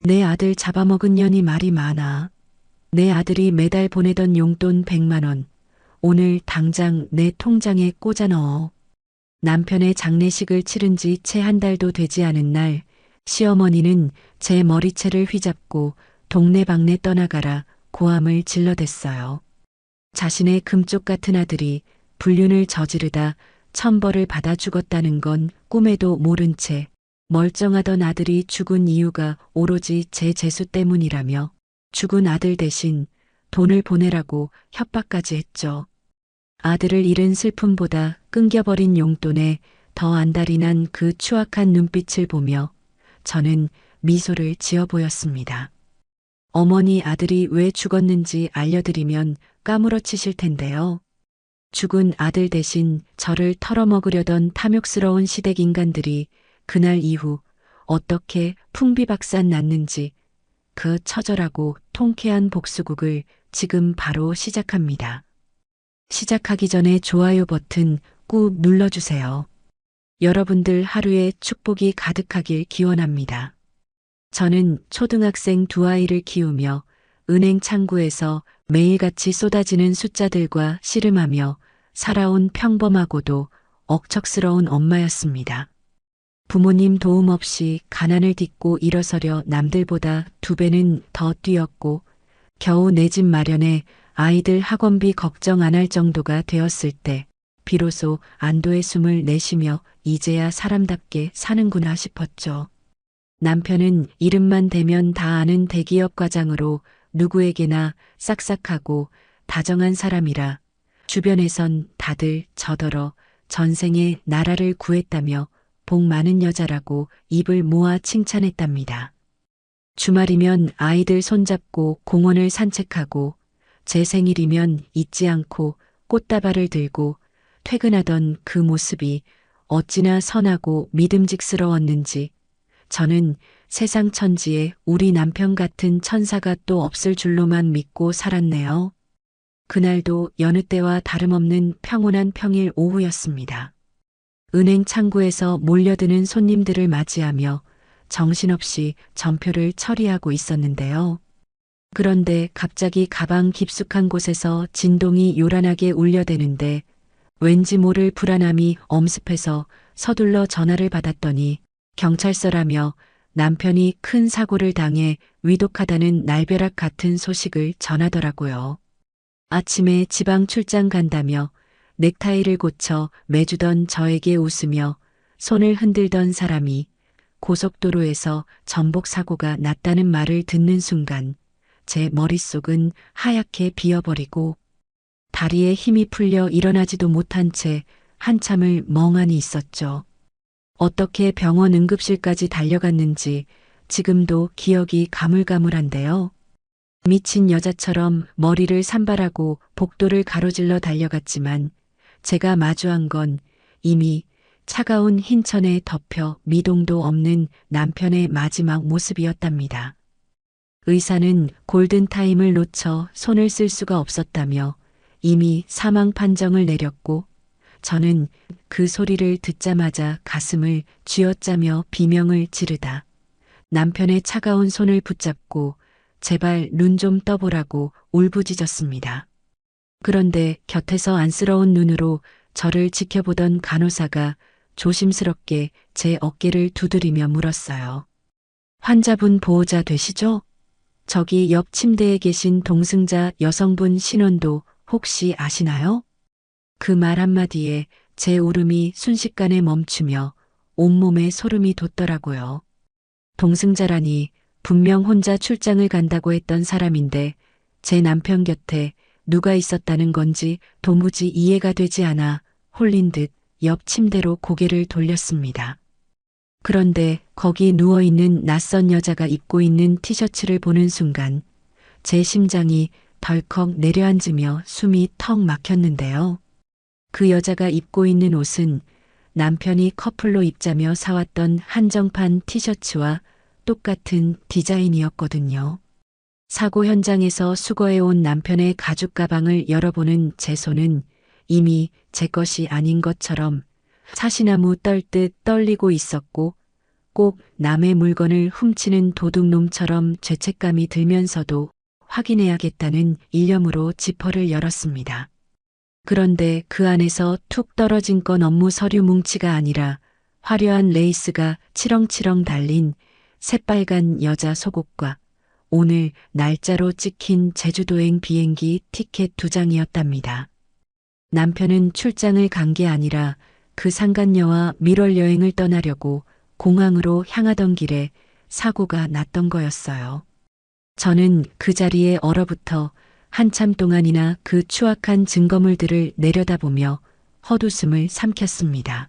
내 아들 잡아먹은 년이 말이 많아. 내 아들이 매달 보내던 용돈 100만 원. 오늘 당장 내 통장에 꽂아 넣어. 남편의 장례식을 치른 지 채 한 달도 되지 않은 날, 시어머니는 제 머리채를 휘잡고 동네방네 떠나가라 고함을 질러댔어요. 자신의 금쪽 같은 아들이 불륜을 저지르다 천벌을 받아 죽었다는 건 꿈에도 모른 채 멀쩡하던 아들이 죽은 이유가 오로지 제 재수 때문이라며 죽은 아들 대신 돈을 보내라고 협박까지 했죠. 아들을 잃은 슬픔보다 끊겨버린 용돈에 더 안달이 난 그 추악한 눈빛을 보며 저는 미소를 지어 보였습니다. 어머니 아들이 왜 죽었는지 알려드리면 까무러치실 텐데요. 죽은 아들 대신 저를 털어먹으려던 탐욕스러운 시댁 인간들이 그날 이후 어떻게 풍비박산 났는지 그 처절하고 통쾌한 복수극을 지금 바로 시작합니다. 시작하기 전에 좋아요 버튼 꾹 눌러주세요. 여러분들 하루에 축복이 가득하길 기원합니다. 저는 초등학생 두 아이를 키우며 은행 창구에서 매일같이 쏟아지는 숫자들과 씨름하며 살아온 평범하고도 억척스러운 엄마였습니다. 부모님 도움 없이 가난을 딛고 일어서려 남들보다 2배는 더 뛰었고 겨우 내 집 마련에 아이들 학원비 걱정 안 할 정도가 되었을 때 비로소 안도의 숨을 내쉬며 이제야 사람답게 사는구나 싶었죠. 남편은 이름만 대면 다 아는 대기업 과장으로 누구에게나 싹싹하고 다정한 사람이라 주변에선 다들 저더러 전생에 나라를 구했다며 복 많은 여자라고 입을 모아 칭찬했답니다. 주말이면 아이들 손잡고 공원을 산책하고 제 생일이면 잊지 않고 꽃다발을 들고 퇴근하던 그 모습이 어찌나 선하고 믿음직스러웠는지 저는 세상 천지에 우리 남편 같은 천사가 또 없을 줄로만 믿고 살았네요. 그날도 여느 때와 다름없는 평온한 평일 오후였습니다. 은행 창구에서 몰려드는 손님들을 맞이하며 정신없이 전표를 처리하고 있었는데요. 그런데 갑자기 가방 깊숙한 곳에서 진동이 요란하게 울려대는데 왠지 모를 불안함이 엄습해서 서둘러 전화를 받았더니 경찰서라며 남편이 큰 사고를 당해 위독하다는 날벼락 같은 소식을 전하더라고요. 아침에 지방 출장 간다며 넥타이를 고쳐 매주던 저에게 웃으며 손을 흔들던 사람이 고속도로에서 전복 사고가 났다는 말을 듣는 순간 제 머릿속은 하얗게 비어버리고 다리에 힘이 풀려 일어나지도 못한 채 한참을 멍하니 있었죠. 어떻게 병원 응급실까지 달려갔는지 지금도 기억이 가물가물한데요. 미친 여자처럼 머리를 산발하고 복도를 가로질러 달려갔지만 제가 마주한 건 이미 차가운 흰천에 덮여 미동도 없는 남편의 마지막 모습이었답니다. 의사는 골든타임을 놓쳐 손을 쓸 수가 없었다며 이미 사망 판정을 내렸고 저는 그 소리를 듣자마자 가슴을 쥐어짜며 비명을 지르다 남편의 차가운 손을 붙잡고 제발 눈 좀 떠보라고 울부짖었습니다. 그런데 곁에서 안쓰러운 눈으로 저를 지켜보던 간호사가 조심스럽게 제 어깨를 두드리며 물었어요. 환자분 보호자 되시죠? 저기 옆 침대에 계신 동승자 여성분 신원도 혹시 아시나요? 그 말 한마디에 제 울음이 순식간에 멈추며 온몸에 소름이 돋더라고요. 동승자라니 분명 혼자 출장을 간다고 했던 사람인데 제 남편 곁에 누가 있었다는 건지 도무지 이해가 되지 않아 홀린 듯 옆 침대로 고개를 돌렸습니다. 그런데 거기 누워있는 낯선 여자가 입고 있는 티셔츠를 보는 순간 제 심장이 덜컥 내려앉으며 숨이 턱 막혔는데요. 그 여자가 입고 있는 옷은 남편이 커플로 입자며 사왔던 한정판 티셔츠와 똑같은 디자인이었거든요. 사고 현장에서 수거해온 남편의 가죽 가방을 열어보는 제 손은 이미 제 것이 아닌 것처럼 사시나무 떨듯 떨리고 있었고 꼭 남의 물건을 훔치는 도둑놈처럼 죄책감이 들면서도 확인해야겠다는 일념으로 지퍼를 열었습니다. 그런데 그 안에서 툭 떨어진 건 업무 서류 뭉치가 아니라 화려한 레이스가 치렁치렁 달린 새빨간 여자 속옷과 오늘 날짜로 찍힌 제주도행 비행기 티켓 2장이었답니다. 남편은 출장을 간 게 아니라 그 상간녀와 밀월 여행을 떠나려고 공항으로 향하던 길에 사고가 났던 거였어요. 저는 그 자리에 얼어붙어 한참 동안이나 그 추악한 증거물들을 내려다보며 헛웃음을 삼켰습니다.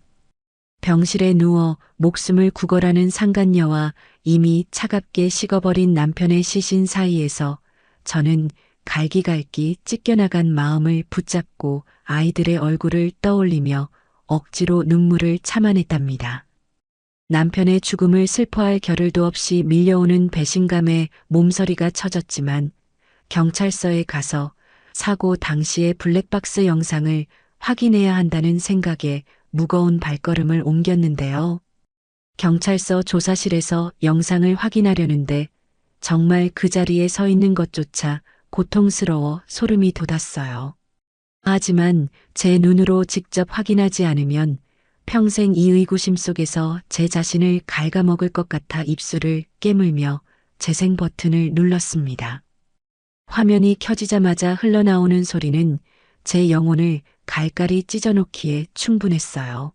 병실에 누워 목숨을 구걸하는 상간녀와 이미 차갑게 식어버린 남편의 시신 사이에서 저는 갈기갈기 찢겨나간 마음을 붙잡고 아이들의 얼굴을 떠올리며 억지로 눈물을 참아냈답니다. 남편의 죽음을 슬퍼할 겨를도 없이 밀려오는 배신감에 몸서리가 쳐졌지만 경찰서에 가서 사고 당시의 블랙박스 영상을 확인해야 한다는 생각에 무거운 발걸음을 옮겼는데요. 경찰서 조사실에서 영상을 확인하려는데 정말 그 자리에 서 있는 것조차 고통스러워 소름이 돋았어요. 하지만 제 눈으로 직접 확인하지 않으면 평생 이 의구심 속에서 제 자신을 갉아먹을 것 같아 입술을 깨물며 재생 버튼을 눌렀습니다. 화면이 켜지자마자 흘러나오는 소리는 제 영혼을 갈갈이 찢어놓기에 충분했어요.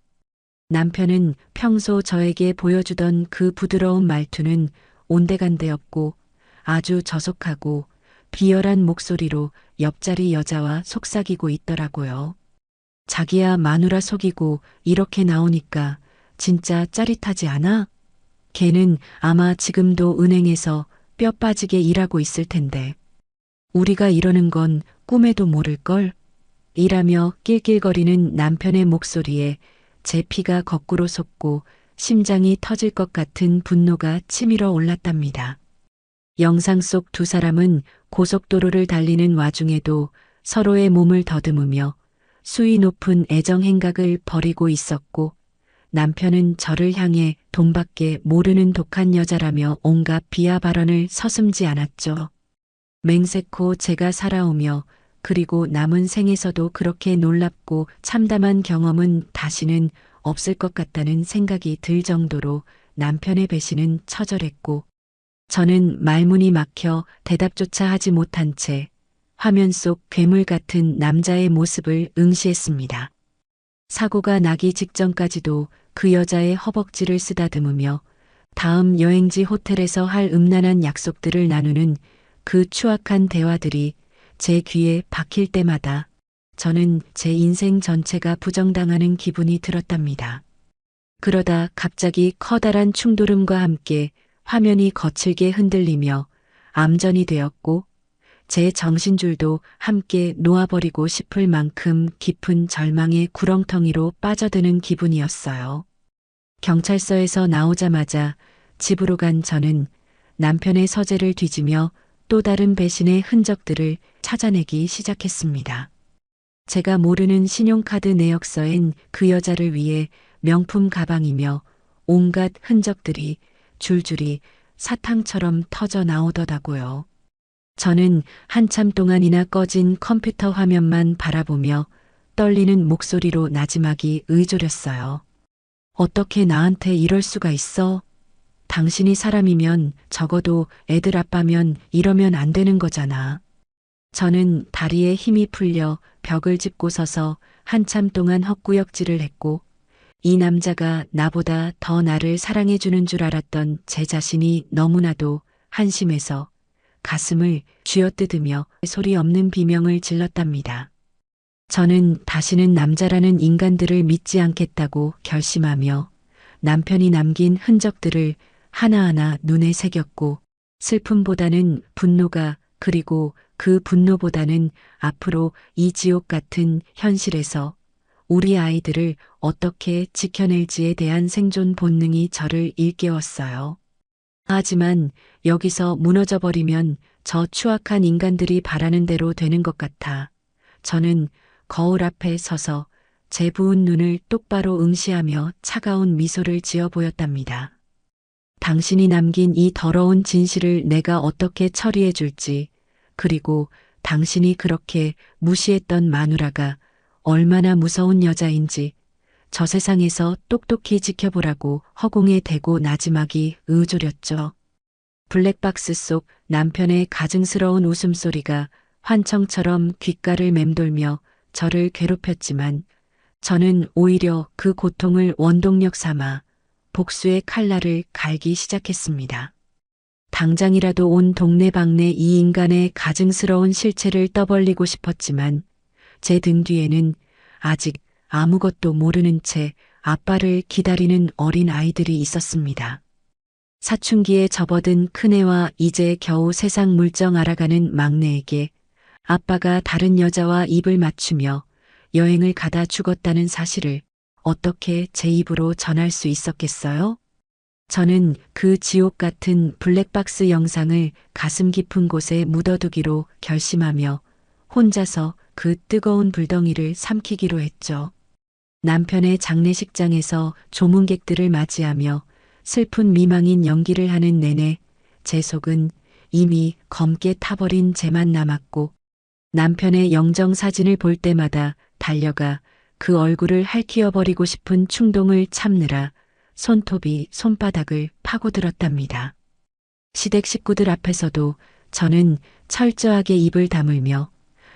남편은 평소 저에게 보여주던 그 부드러운 말투는 온데간데없고 아주 저속하고 비열한 목소리로 옆자리 여자와 속삭이고 있더라고요. 자기야 마누라 속이고 이렇게 나오니까 진짜 짜릿하지 않아? 걔는 아마 지금도 은행에서 뼈 빠지게 일하고 있을 텐데. 우리가 이러는 건 꿈에도 모를걸? 이라며 낄낄거리는 남편의 목소리에 제 피가 거꾸로 솟고 심장이 터질 것 같은 분노가 치밀어 올랐답니다. 영상 속 두 사람은 고속도로를 달리는 와중에도 서로의 몸을 더듬으며 수위 높은 애정 행각을 벌이고 있었고 남편은 저를 향해 돈밖에 모르는 독한 여자라며 온갖 비하 발언을 서슴지 않았죠. 맹세코 제가 살아오며 그리고 남은 생에서도 그렇게 놀랍고 참담한 경험은 다시는 없을 것 같다는 생각이 들 정도로 남편의 배신은 처절했고 저는 말문이 막혀 대답조차 하지 못한 채 화면 속 괴물 같은 남자의 모습을 응시했습니다. 사고가 나기 직전까지도 그 여자의 허벅지를 쓰다듬으며 다음 여행지 호텔에서 할 음란한 약속들을 나누는 그 추악한 대화들이 제 귀에 박힐 때마다 저는 제 인생 전체가 부정당하는 기분이 들었답니다. 그러다 갑자기 커다란 충돌음과 함께 화면이 거칠게 흔들리며 암전이 되었고 제 정신줄도 함께 놓아버리고 싶을 만큼 깊은 절망의 구렁텅이로 빠져드는 기분이었어요. 경찰서에서 나오자마자 집으로 간 저는 남편의 서재를 뒤지며 또 다른 배신의 흔적들을 찾아내기 시작했습니다. 제가 모르는 신용카드 내역서엔 그 여자를 위해 명품 가방이며 온갖 흔적들이 줄줄이 사탕처럼 터져 나오더라고요. 저는 한참 동안이나 꺼진 컴퓨터 화면만 바라보며 떨리는 목소리로 나지막이 의졸였어요. 어떻게 나한테 이럴 수가 있어? 당신이 사람이면 적어도 애들 아빠면 이러면 안 되는 거잖아. 저는 다리에 힘이 풀려 벽을 짚고 서서 한참 동안 헛구역질을 했고 이 남자가 나보다 더 나를 사랑해주는 줄 알았던 제 자신이 너무나도 한심해서 가슴을 쥐어뜯으며 소리 없는 비명을 질렀답니다. 저는 다시는 남자라는 인간들을 믿지 않겠다고 결심하며 남편이 남긴 흔적들을 하나하나 눈에 새겼고 슬픔보다는 분노가 그리고 그 분노보다는 앞으로 이 지옥 같은 현실에서 우리 아이들을 어떻게 지켜낼지에 대한 생존 본능이 저를 일깨웠어요. 하지만 여기서 무너져버리면 저 추악한 인간들이 바라는 대로 되는 것 같아 저는 거울 앞에 서서 제 부은 눈을 똑바로 응시하며 차가운 미소를 지어 보였답니다. 당신이 남긴 이 더러운 진실을 내가 어떻게 처리해 줄지, 그리고 당신이 그렇게 무시했던 마누라가 얼마나 무서운 여자인지 저 세상에서 똑똑히 지켜보라고 허공에 대고 나지막이 의조렸죠. 블랙박스 속 남편의 가증스러운 웃음소리가 환청처럼 귓가를 맴돌며 저를 괴롭혔지만 저는 오히려 그 고통을 원동력 삼아 복수의 칼날을 갈기 시작했습니다. 당장이라도 온 동네방네 이 인간의 가증스러운 실체를 떠벌리고 싶었지만 제 등 뒤에는 아직 아무것도 모르는 채 아빠를 기다리는 어린 아이들이 있었습니다. 사춘기에 접어든 큰애와 이제 겨우 세상 물정 알아가는 막내에게 아빠가 다른 여자와 입을 맞추며 여행을 가다 죽었다는 사실을 어떻게 제 입으로 전할 수 있었겠어요? 저는 그 지옥 같은 블랙박스 영상을 가슴 깊은 곳에 묻어두기로 결심하며 혼자서 그 뜨거운 불덩이를 삼키기로 했죠. 남편의 장례식장에서 조문객들을 맞이하며 슬픈 미망인 연기를 하는 내내 제 속은 이미 검게 타버린 재만 남았고 남편의 영정 사진을 볼 때마다 달려가 그 얼굴을 핥히어버리고 싶은 충동을 참느라 손톱이 손바닥을 파고들었답니다. 시댁 식구들 앞에서도 저는 철저하게 입을 다물며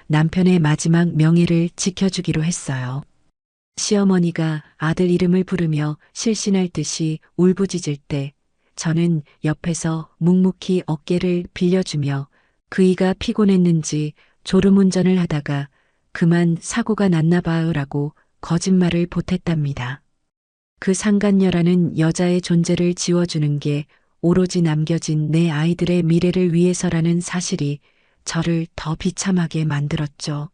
남편의 마지막 명예를 지켜주기로 했어요. 시어머니가 아들 이름을 부르며 실신할 듯이 울부짖을 때 저는 옆에서 묵묵히 어깨를 빌려주며 그이가 피곤했는지 졸음운전을 하다가 그만 사고가 났나 봐요라고 거짓말을 보탰답니다. 그 상간녀라는 여자의 존재를 지워주는 게 오로지 남겨진 내 아이들의 미래를 위해서라는 사실이 저를 더 비참하게 만들었죠.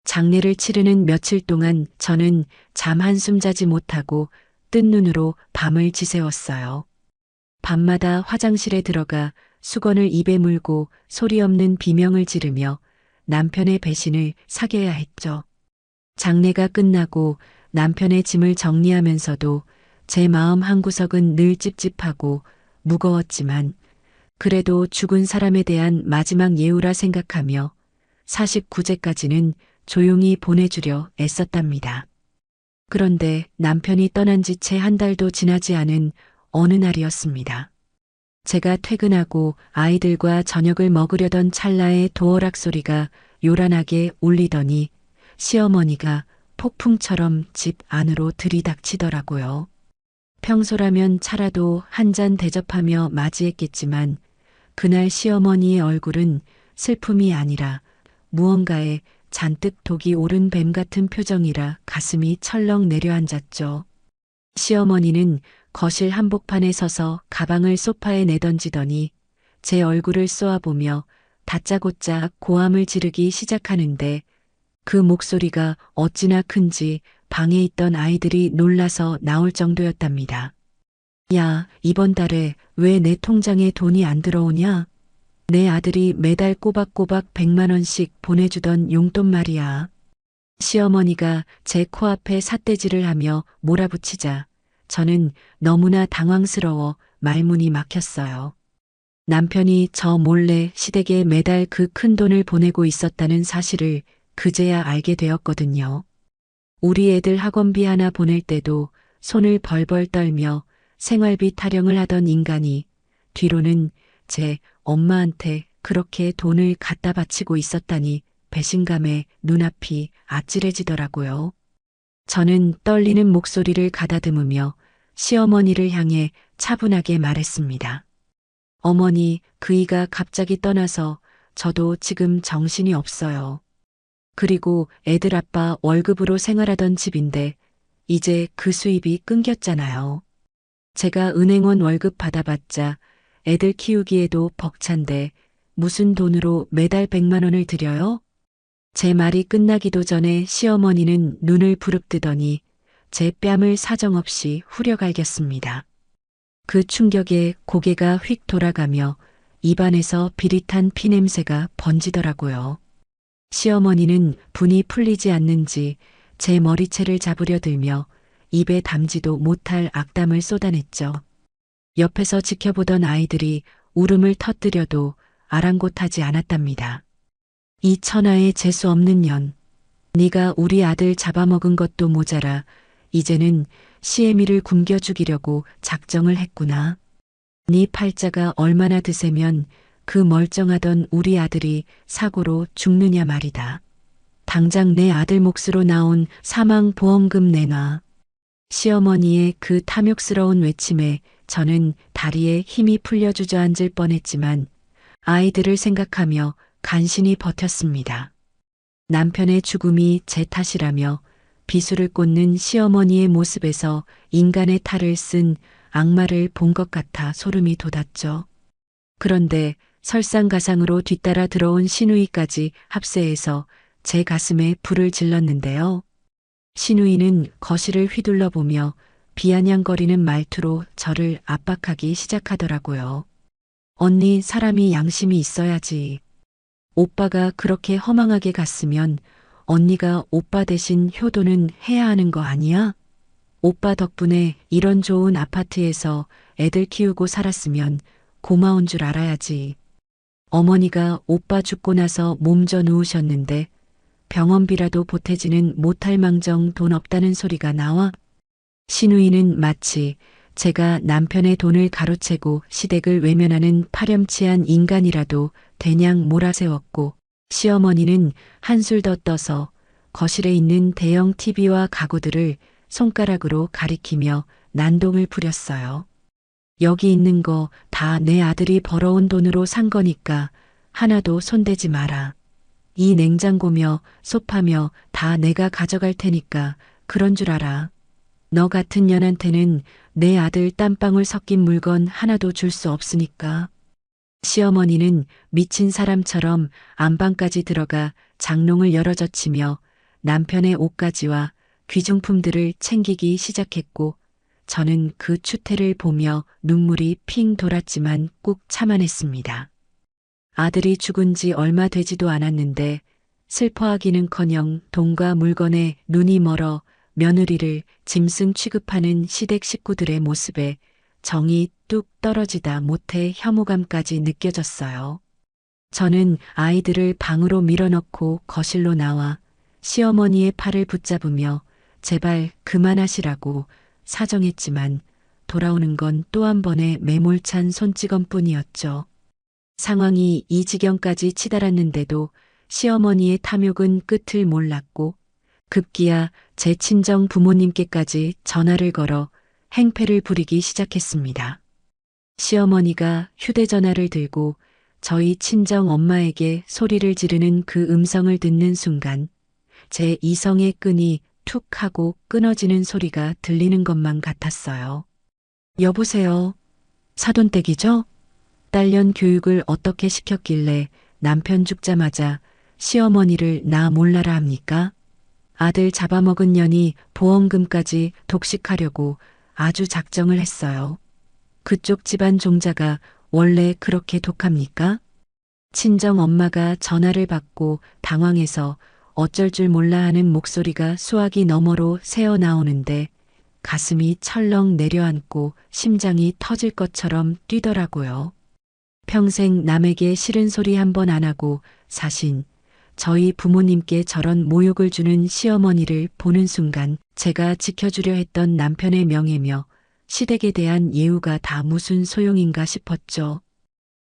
장례를 치르는 며칠 동안 저는 잠 한숨 자지 못하고 뜬 눈으로 밤을 지새웠어요. 밤마다 화장실에 들어가 수건을 입에 물고 소리 없는 비명을 지르며 남편의 배신을 사겨야 했죠. 장례가 끝나고 남편의 짐을 정리하면서도 제 마음 한구석은 늘 찝찝하고 무거웠지만 그래도 죽은 사람에 대한 마지막 예우라 생각하며 49제까지는 조용히 보내주려 애썼답니다. 그런데 남편이 떠난 지 채 한 달도 지나지 않은 어느 날이었습니다. 제가 퇴근하고 아이들과 저녁을 먹으려던 찰나에 도어락 소리가 요란하게 울리더니 시어머니가 폭풍처럼 집 안으로 들이닥치더라고요. 평소라면 차라도 한 잔 대접하며 맞이했겠지만 그날 시어머니의 얼굴은 슬픔이 아니라 무언가에 잔뜩 독이 오른 뱀 같은 표정이라 가슴이 철렁 내려앉았죠. 시어머니는 거실 한복판에 서서 가방을 소파에 내던지더니 제 얼굴을 쏘아보며 다짜고짜 고함을 지르기 시작하는데 그 목소리가 어찌나 큰지 방에 있던 아이들이 놀라서 나올 정도였답니다. 야, 이번 달에 왜 내 통장에 돈이 안 들어오냐? 내 아들이 매달 꼬박꼬박 100만 원씩 보내주던 용돈 말이야. 시어머니가 제 코앞에 삿대질을 하며 몰아붙이자 저는 너무나 당황스러워 말문이 막혔어요. 남편이 저 몰래 시댁에 매달 그 큰 돈을 보내고 있었다는 사실을 그제야 알게 되었거든요. 우리 애들 학원비 하나 보낼 때도 손을 벌벌 떨며 생활비 타령을 하던 인간이 뒤로는 제 엄마한테 그렇게 돈을 갖다 바치고 있었다니 배신감에 눈앞이 아찔해지더라고요. 저는 떨리는 목소리를 가다듬으며 시어머니를 향해 차분하게 말했습니다. 어머니, 그이가 갑자기 떠나서 저도 지금 정신이 없어요. 그리고 애들 아빠 월급으로 생활하던 집인데 이제 그 수입이 끊겼잖아요. 제가 은행원 월급 받아봤자 애들 키우기에도 벅찬데 무슨 돈으로 매달 100만 원을 드려요? 제 말이 끝나기도 전에 시어머니는 눈을 부릅뜨더니 제 뺨을 사정없이 후려갈겼습니다. 그 충격에 고개가 휙 돌아가며 입안에서 비릿한 피냄새가 번지더라고요. 시어머니는 분이 풀리지 않는지 제 머리채를 잡으려 들며 입에 담지도 못할 악담을 쏟아냈죠. 옆에서 지켜보던 아이들이 울음을 터뜨려도 아랑곳하지 않았답니다. 이 천하에 재수 없는 년. 네가 우리 아들 잡아먹은 것도 모자라 이제는 시애미를 굶겨 죽이려고 작정을 했구나. 네 팔자가 얼마나 드세면 그 멀쩡하던 우리 아들이 사고로 죽느냐 말이다. 당장 내 아들 몫으로 나온 사망보험금 내놔. 시어머니의 그 탐욕스러운 외침에 저는 다리에 힘이 풀려 주저앉을 뻔했지만 아이들을 생각하며 간신히 버텼습니다. 남편의 죽음이 제 탓이라며 비수를 꽂는 시어머니의 모습에서 인간의 탈을 쓴 악마를 본 것 같아 소름이 돋았죠. 그런데 설상가상으로 뒤따라 들어온 시누이까지 합세해서 제 가슴에 불을 질렀는데요. 시누이는 거실을 휘둘러 보며 비아냥거리는 말투로 저를 압박하기 시작하더라고요. 언니, 사람이 양심이 있어야지. 오빠가 그렇게 허망하게 갔으면 언니가 오빠 대신 효도는 해야 하는 거 아니야? 오빠 덕분에 이런 좋은 아파트에서 애들 키우고 살았으면 고마운 줄 알아야지. 어머니가 오빠 죽고 나서 몸져 누우셨는데 병원비라도 보태지는 못할 망정 돈 없다는 소리가 나와? 시누이는 마치 제가 남편의 돈을 가로채고 시댁을 외면하는 파렴치한 인간이라도 대냥 몰아세웠고, 시어머니는 한술 더 떠서 거실에 있는 대형 TV와 가구들을 손가락으로 가리키며 난동을 부렸어요. 여기 있는 거 다 내 아들이 벌어온 돈으로 산 거니까 하나도 손대지 마라. 이 냉장고며 소파며 다 내가 가져갈 테니까 그런 줄 알아. 너 같은 년한테는 내 아들 땀방울 섞인 물건 하나도 줄 수 없으니까. 시어머니는 미친 사람처럼 안방까지 들어가 장롱을 열어젖히며 남편의 옷가지와 귀중품들을 챙기기 시작했고, 저는 그 추태를 보며 눈물이 핑 돌았지만 꾹 참아냈습니다. 아들이 죽은 지 얼마 되지도 않았는데 슬퍼하기는커녕 돈과 물건에 눈이 멀어 며느리를 짐승 취급하는 시댁 식구들의 모습에 정이 뚝 떨어지다 못해 혐오감까지 느껴졌어요. 저는 아이들을 방으로 밀어넣고 거실로 나와 시어머니의 팔을 붙잡으며 제발 그만하시라고 사정했지만 돌아오는 건 또 한 번의 매몰찬 손찌검뿐이었죠. 상황이 이 지경까지 치달았는데도 시어머니의 탐욕은 끝을 몰랐고 급기야 제 친정 부모님께까지 전화를 걸어 행패를 부리기 시작했습니다. 시어머니가 휴대전화를 들고 저희 친정 엄마에게 소리를 지르는 그 음성을 듣는 순간 제 이성의 끈이 툭 하고 끊어지는 소리가 들리는 것만 같았어요. 여보세요. 사돈댁이죠? 딸년 교육을 어떻게 시켰길래 남편 죽자마자 시어머니를 나 몰라라 합니까? 아들 잡아먹은 년이 보험금까지 독식하려고 아주 작정을 했어요. 그쪽 집안 종자가 원래 그렇게 독합니까? 친정 엄마가 전화를 받고 당황해서 어쩔 줄 몰라 하는 목소리가 수화기 너머로 새어 나오는데 가슴이 철렁 내려앉고 심장이 터질 것처럼 뛰더라고요. 평생 남에게 싫은 소리 한 번 안 하고 사신 저희 부모님께 저런 모욕을 주는 시어머니를 보는 순간 제가 지켜주려 했던 남편의 명예며 시댁에 대한 예우가 다 무슨 소용인가 싶었죠.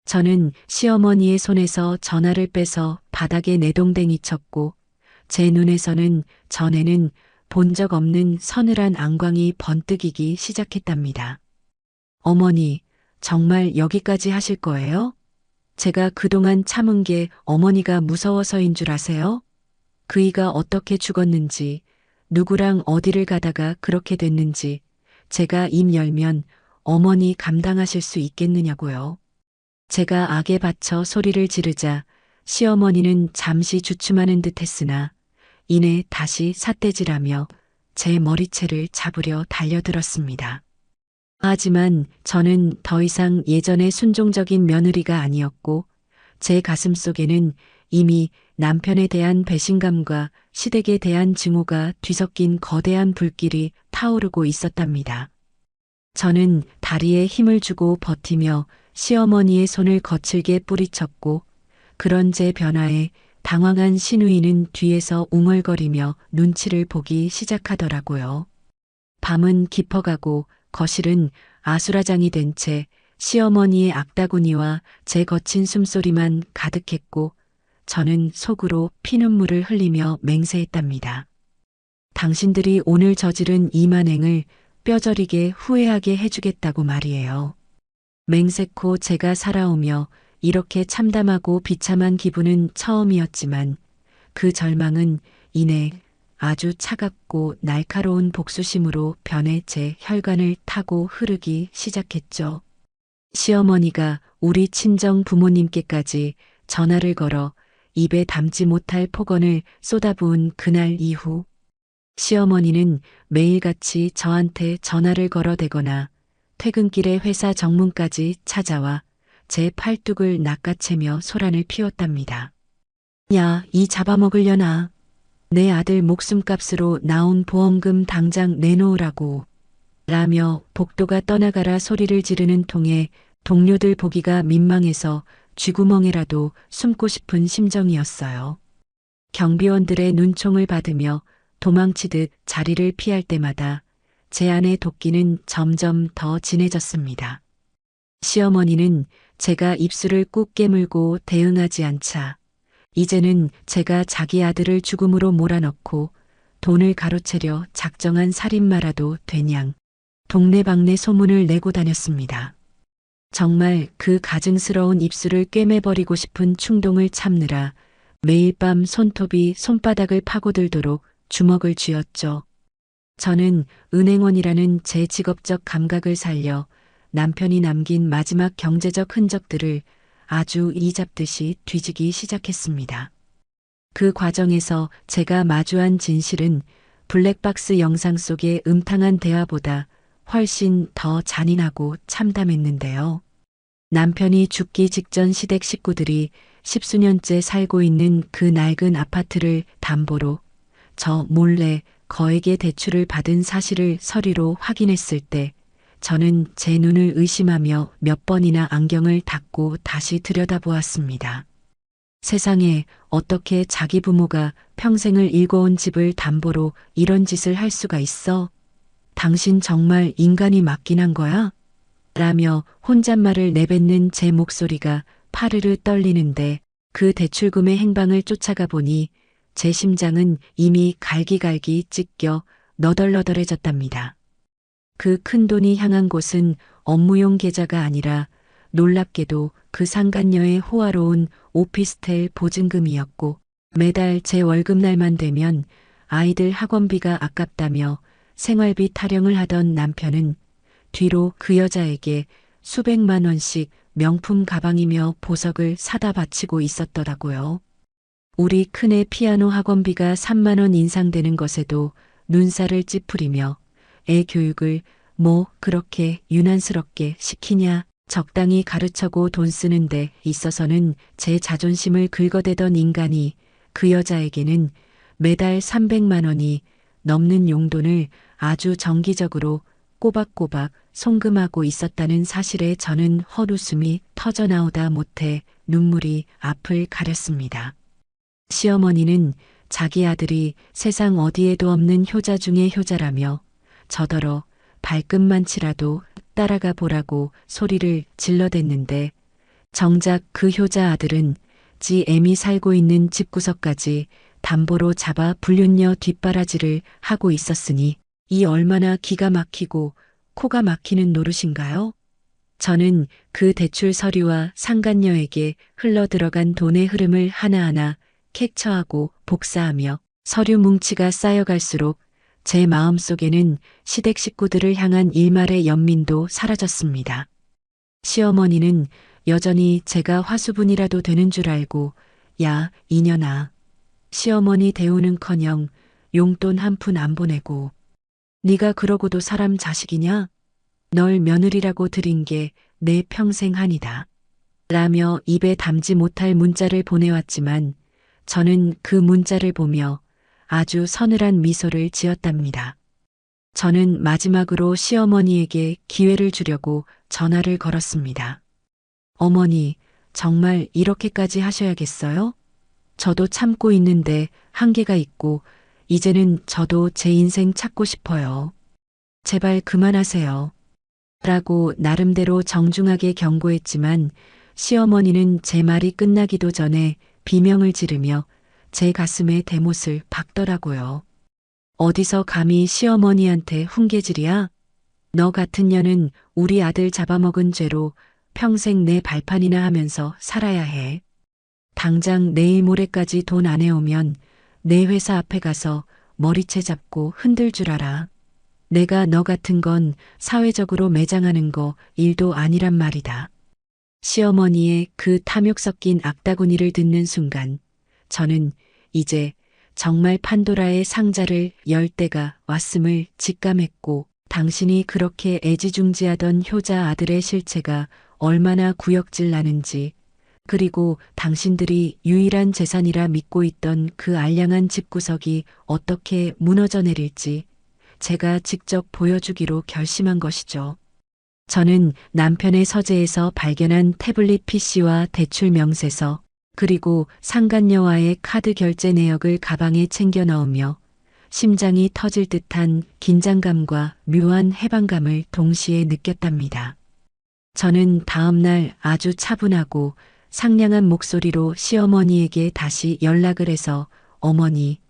저는 시어머니의 손에서 전화를 빼서 바닥에 내동댕이 쳤고 제 눈에서는 전에는 본 적 없는 서늘한 안광이 번뜩이기 시작했답니다. 어머니, 정말 여기까지 하실 거예요? 제가 그동안 참은 게 어머니가 무서워서인 줄 아세요? 그이가 어떻게 죽었는지, 누구랑 어디를 가다가 그렇게 됐는지 제가 입 열면 어머니 감당하실 수 있겠느냐고요. 제가 악에 받쳐 소리를 지르자 시어머니는 잠시 주춤하는 듯 했으나 이내 다시 삿대질하며 제 머리채를 잡으려 달려들었습니다. 하지만 저는 더 이상 예전의 순종적인 며느리가 아니었고 제 가슴속에는 이미 남편에 대한 배신감과 시댁에 대한 증오가 뒤섞인 거대한 불길이 타오르고 있었답니다. 저는 다리에 힘을 주고 버티며 시어머니의 손을 거칠게 뿌리쳤고 그런 제 변화에 당황한 시누이는 뒤에서 웅얼거리며 눈치를 보기 시작하더라고요. 밤은 깊어가고 거실은 아수라장이 된 채 시어머니의 악다구니와 제 거친 숨소리만 가득했고 저는 속으로 피눈물을 흘리며 맹세했답니다. 당신들이 오늘 저지른 이 만행을 뼈저리게 후회하게 해주겠다고 말이에요. 맹세코 제가 살아오며 이렇게 참담하고 비참한 기분은 처음이었지만 그 절망은 이내 아주 차갑고 날카로운 복수심으로 변해 제 혈관을 타고 흐르기 시작했죠. 시어머니가 우리 친정 부모님께까지 전화를 걸어 입에 담지 못할 폭언을 쏟아부은 그날 이후 시어머니는 매일같이 저한테 전화를 걸어대거나 퇴근길에 회사 정문까지 찾아와 제 팔뚝을 낚아채며 소란을 피웠답니다. 야, 이 잡아먹으려나. 내 아들 목숨값으로 나온 보험금 당장 내놓으라고. 라며 복도가 떠나가라 소리를 지르는 통에 동료들 보기가 민망해서 쥐구멍에라도 숨고 싶은 심정이었어요. 경비원들의 눈총을 받으며 도망치듯 자리를 피할 때마다 제 안의 도끼는 점점 더 진해졌습니다. 시어머니는 제가 입술을 꾹 깨물고 대응하지 않자 이제는 제가 자기 아들을 죽음으로 몰아넣고 돈을 가로채려 작정한 살인마라도 되냥 동네방네 소문을 내고 다녔습니다. 정말 그 가증스러운 입술을 꿰매버리고 싶은 충동을 참느라 매일 밤 손톱이 손바닥을 파고들도록 주먹을 쥐었죠. 저는 은행원이라는 제 직업적 감각을 살려 남편이 남긴 마지막 경제적 흔적들을 아주 이잡듯이 뒤지기 시작했습니다. 그 과정에서 제가 마주한 진실은 블랙박스 영상 속의 음탕한 대화보다 훨씬 더 잔인하고 참담했는데요. 남편이 죽기 직전 시댁 식구들이 십수년째 살고 있는 그 낡은 아파트를 담보로 저 몰래 거액의 대출을 받은 사실을 서류로 확인했을 때 저는 제 눈을 의심하며 몇 번이나 안경을 닦고 다시 들여다보았습니다. 세상에 어떻게 자기 부모가 평생을 일궈온 집을 담보로 이런 짓을 할 수가 있어? 당신 정말 인간이 맞긴 한 거야? 라며 혼잣말을 내뱉는 제 목소리가 파르르 떨리는데 그 대출금의 행방을 쫓아가 보니 제 심장은 이미 갈기갈기 찢겨 너덜너덜해졌답니다. 그 큰돈이 향한 곳은 업무용 계좌가 아니라 놀랍게도 그 상간녀의 호화로운 오피스텔 보증금이었고 매달 제 월급날만 되면 아이들 학원비가 아깝다며 생활비 타령을 하던 남편은 뒤로 그 여자에게 수백만 원씩 명품 가방이며 보석을 사다 바치고 있었더라고요. 우리 큰애 피아노 학원비가 3만 원 인상되는 것에도 눈살을 찌푸리며 애 교육을 뭐 그렇게 유난스럽게 시키냐 적당히 가르쳐고 돈 쓰는 데 있어서는 제 자존심을 긁어대던 인간이 그 여자에게는 매달 300만 원이 넘는 용돈을 아주 정기적으로 꼬박꼬박 송금하고 있었다는 사실에 저는 헛웃음이 터져나오다 못해 눈물이 앞을 가렸습니다. 시어머니는 자기 아들이 세상 어디에도 없는 효자 중의 효자라며 저더러 발끝만치라도 따라가 보라고 소리를 질러댔는데 정작 그 효자 아들은 지 애미 살고 있는 집구석까지 담보로 잡아 불륜녀 뒷바라지를 하고 있었으니 이 얼마나 기가 막히고 코가 막히는 노릇인가요? 저는 그 대출 서류와 상간녀에게 흘러들어간 돈의 흐름을 하나하나 캡처하고 복사하며 서류 뭉치가 쌓여갈수록 제 마음속에는 시댁 식구들을 향한 일말의 연민도 사라졌습니다. 시어머니는 여전히 제가 화수분이라도 되는 줄 알고 야 이년아 시어머니 대우는커녕 용돈 한 푼 안 보내고 네가 그러고도 사람 자식이냐? 널 며느리라고 들인 게 내 평생 한이다. 라며 입에 담지 못할 문자를 보내왔지만 저는 그 문자를 보며 아주 서늘한 미소를 지었답니다. 저는 마지막으로 시어머니에게 기회를 주려고 전화를 걸었습니다. 어머니, 정말 이렇게까지 하셔야겠어요? 저도 참고 있는데 한계가 있고, 이제는 저도 제 인생 찾고 싶어요. 제발 그만하세요. 라고 나름대로 정중하게 경고했지만 시어머니는 제 말이 끝나기도 전에 비명을 지르며 제 가슴에 대못을 박더라고요. 어디서 감히 시어머니한테 훈계질이야? 너 같은 년은 우리 아들 잡아먹은 죄로 평생 내 발판이나 하면서 살아야 해. 당장 내일 모레까지 돈 안 해오면 내 회사 앞에 가서 머리채 잡고 흔들 줄 알아. 내가 너 같은 건 사회적으로 매장하는 거 일도 아니란 말이다. 시어머니의 그 탐욕 섞인 악다구니를 듣는 순간 저는 이제 정말 판도라의 상자를 열 때가 왔음을 직감했고 당신이 그렇게 애지중지하던 효자 아들의 실체가 얼마나 구역질 나는지 그리고 당신들이 유일한 재산이라 믿고 있던 그 알량한 집구석이 어떻게 무너져 내릴지 제가 직접 보여주기로 결심한 것이죠. 저는 남편의 서재에서 발견한 태블릿 PC와 대출 명세서 그리고 상간녀와의 카드 결제 내역을 가방에 챙겨 넣으며 심장이 터질 듯한 긴장감과 묘한 해방감을 동시에 느꼈답니다. 저는 다음 날 아주 차분하고 상냥한 목소리로 시어머니에게 다시 연락을 해서 어머니,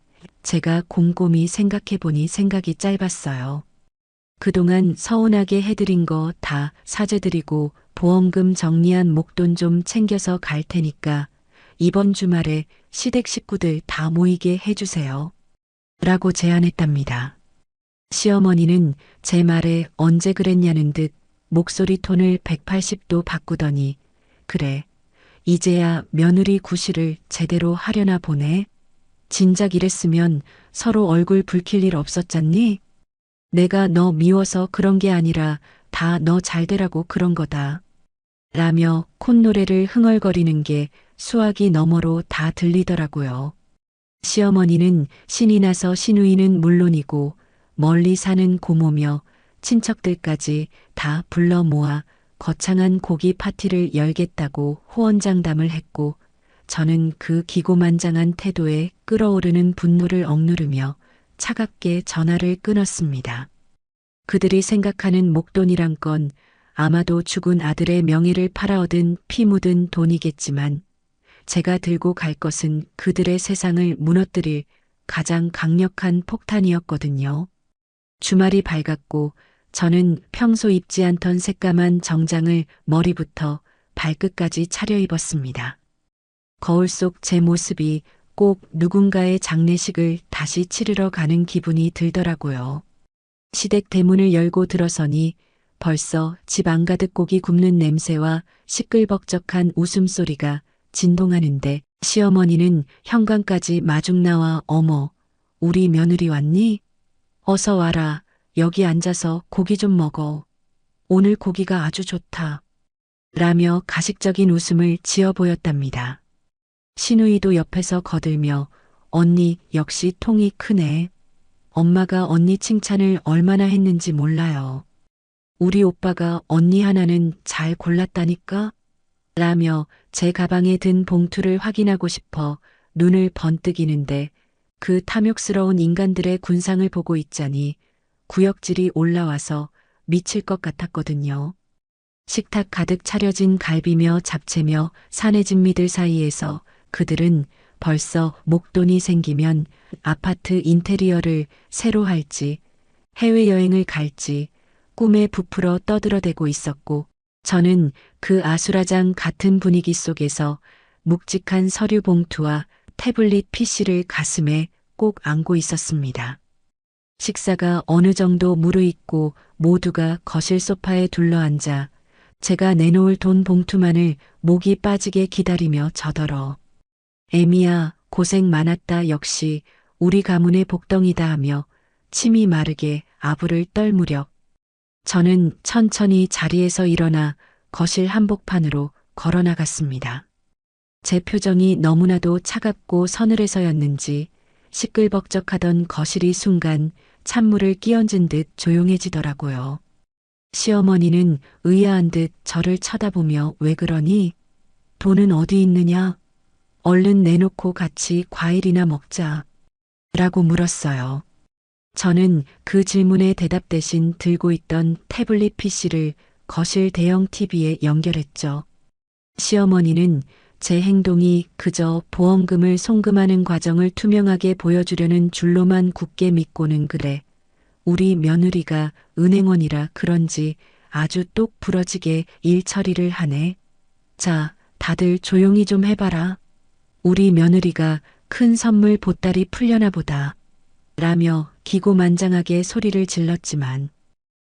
제가 곰곰이 생각해보니 생각이 짧았어요. 그동안 서운하게 해드린 거 다 사죄드리고 보험금 정리한 목돈 좀 챙겨서 갈 테니까 이번 주말에 시댁 식구들 다 모이게 해주세요. 라고 제안했답니다. 시어머니는 제 말에 언제 그랬냐는 듯 목소리 톤을 180도 바꾸더니 그래, 이제야 며느리 구실을 제대로 하려나 보네. 진작 이랬으면 서로 얼굴 붉힐 일 없었잖니? 내가 너 미워서 그런 게 아니라 다 너 잘되라고 그런 거다. 라며 콧노래를 흥얼거리는 게 수화기 너머로 다 들리더라고요. 시어머니는 신이 나서 시누이는 물론이고 멀리 사는 고모며 친척들까지 다 불러 모아 거창한 고기 파티를 열겠다고 호언장담을 했고 저는 그 기고만장한 태도에 끓어오르는 분노를 억누르며 차갑게 전화를 끊었습니다. 그들이 생각하는 목돈이란 건 아마도 죽은 아들의 명예를 팔아 얻은 피 묻은 돈이겠지만 제가 들고 갈 것은 그들의 세상을 무너뜨릴 가장 강력한 폭탄이었거든요. 주말이 밝았고 저는 평소 입지 않던 새까만 정장을 머리부터 발끝까지 차려입었습니다. 거울 속 제 모습이 꼭 누군가의 장례식을 다시 치르러 가는 기분이 들더라고요. 시댁 대문을 열고 들어서니 벌써 집 안가득 고기 굽는 냄새와 시끌벅적한 웃음소리가 진동하는데 시어머니는 현관까지 마중 나와 어머, 우리 며느리 왔니? 어서 와라. 여기 앉아서 고기 좀 먹어. 오늘 고기가 아주 좋다. 라며 가식적인 웃음을 지어 보였답니다. 시누이도 옆에서 거들며 언니 역시 통이 크네. 엄마가 언니 칭찬을 얼마나 했는지 몰라요. 우리 오빠가 언니 하나는 잘 골랐다니까? 라며 제 가방에 든 봉투를 확인하고 싶어 눈을 번뜩이는데 그 탐욕스러운 인간들의 군상을 보고 있자니 구역질이 올라와서 미칠 것 같았거든요. 식탁 가득 차려진 갈비며 잡채며 산해진 미들 사이에서 그들은 벌써 목돈이 생기면 아파트 인테리어를 새로 할지 해외여행을 갈지 꿈에 부풀어 떠들어대고 있었고 저는 그 아수라장 같은 분위기 속에서 묵직한 서류 봉투와 태블릿 PC를 가슴에 꼭 안고 있었습니다. 식사가 어느 정도 무르익고 모두가 거실 소파에 둘러앉아 제가 내놓을 돈 봉투만을 목이 빠지게 기다리며 저더러 애미야 고생 많았다 역시 우리 가문의 복덩이다 하며 침이 마르게 아부를 떨 무렵 저는 천천히 자리에서 일어나 거실 한복판으로 걸어 나갔습니다. 제 표정이 너무나도 차갑고 서늘해서였는지 시끌벅적하던 거실이 순간 찬물을 끼얹은 듯 조용해지더라고요. 시어머니는 의아한 듯 저를 쳐다보며 왜 그러니? 돈은 어디 있느냐? 얼른 내놓고 같이 과일이나 먹자. 라고 물었어요. 저는 그 질문에 대답 대신 들고 있던 태블릿 PC를 거실 대형 TV에 연결했죠. 시어머니는 제 행동이 그저 보험금을 송금하는 과정을 투명하게 보여주려는 줄로만 굳게 믿고는 그래. 우리 며느리가 은행원이라 그런지 아주 똑 부러지게 일 처리를 하네. 자, 다들 조용히 좀 해봐라. 우리 며느리가 큰 선물 보따리 풀려나 보다. 라며 기고만장하게 소리를 질렀지만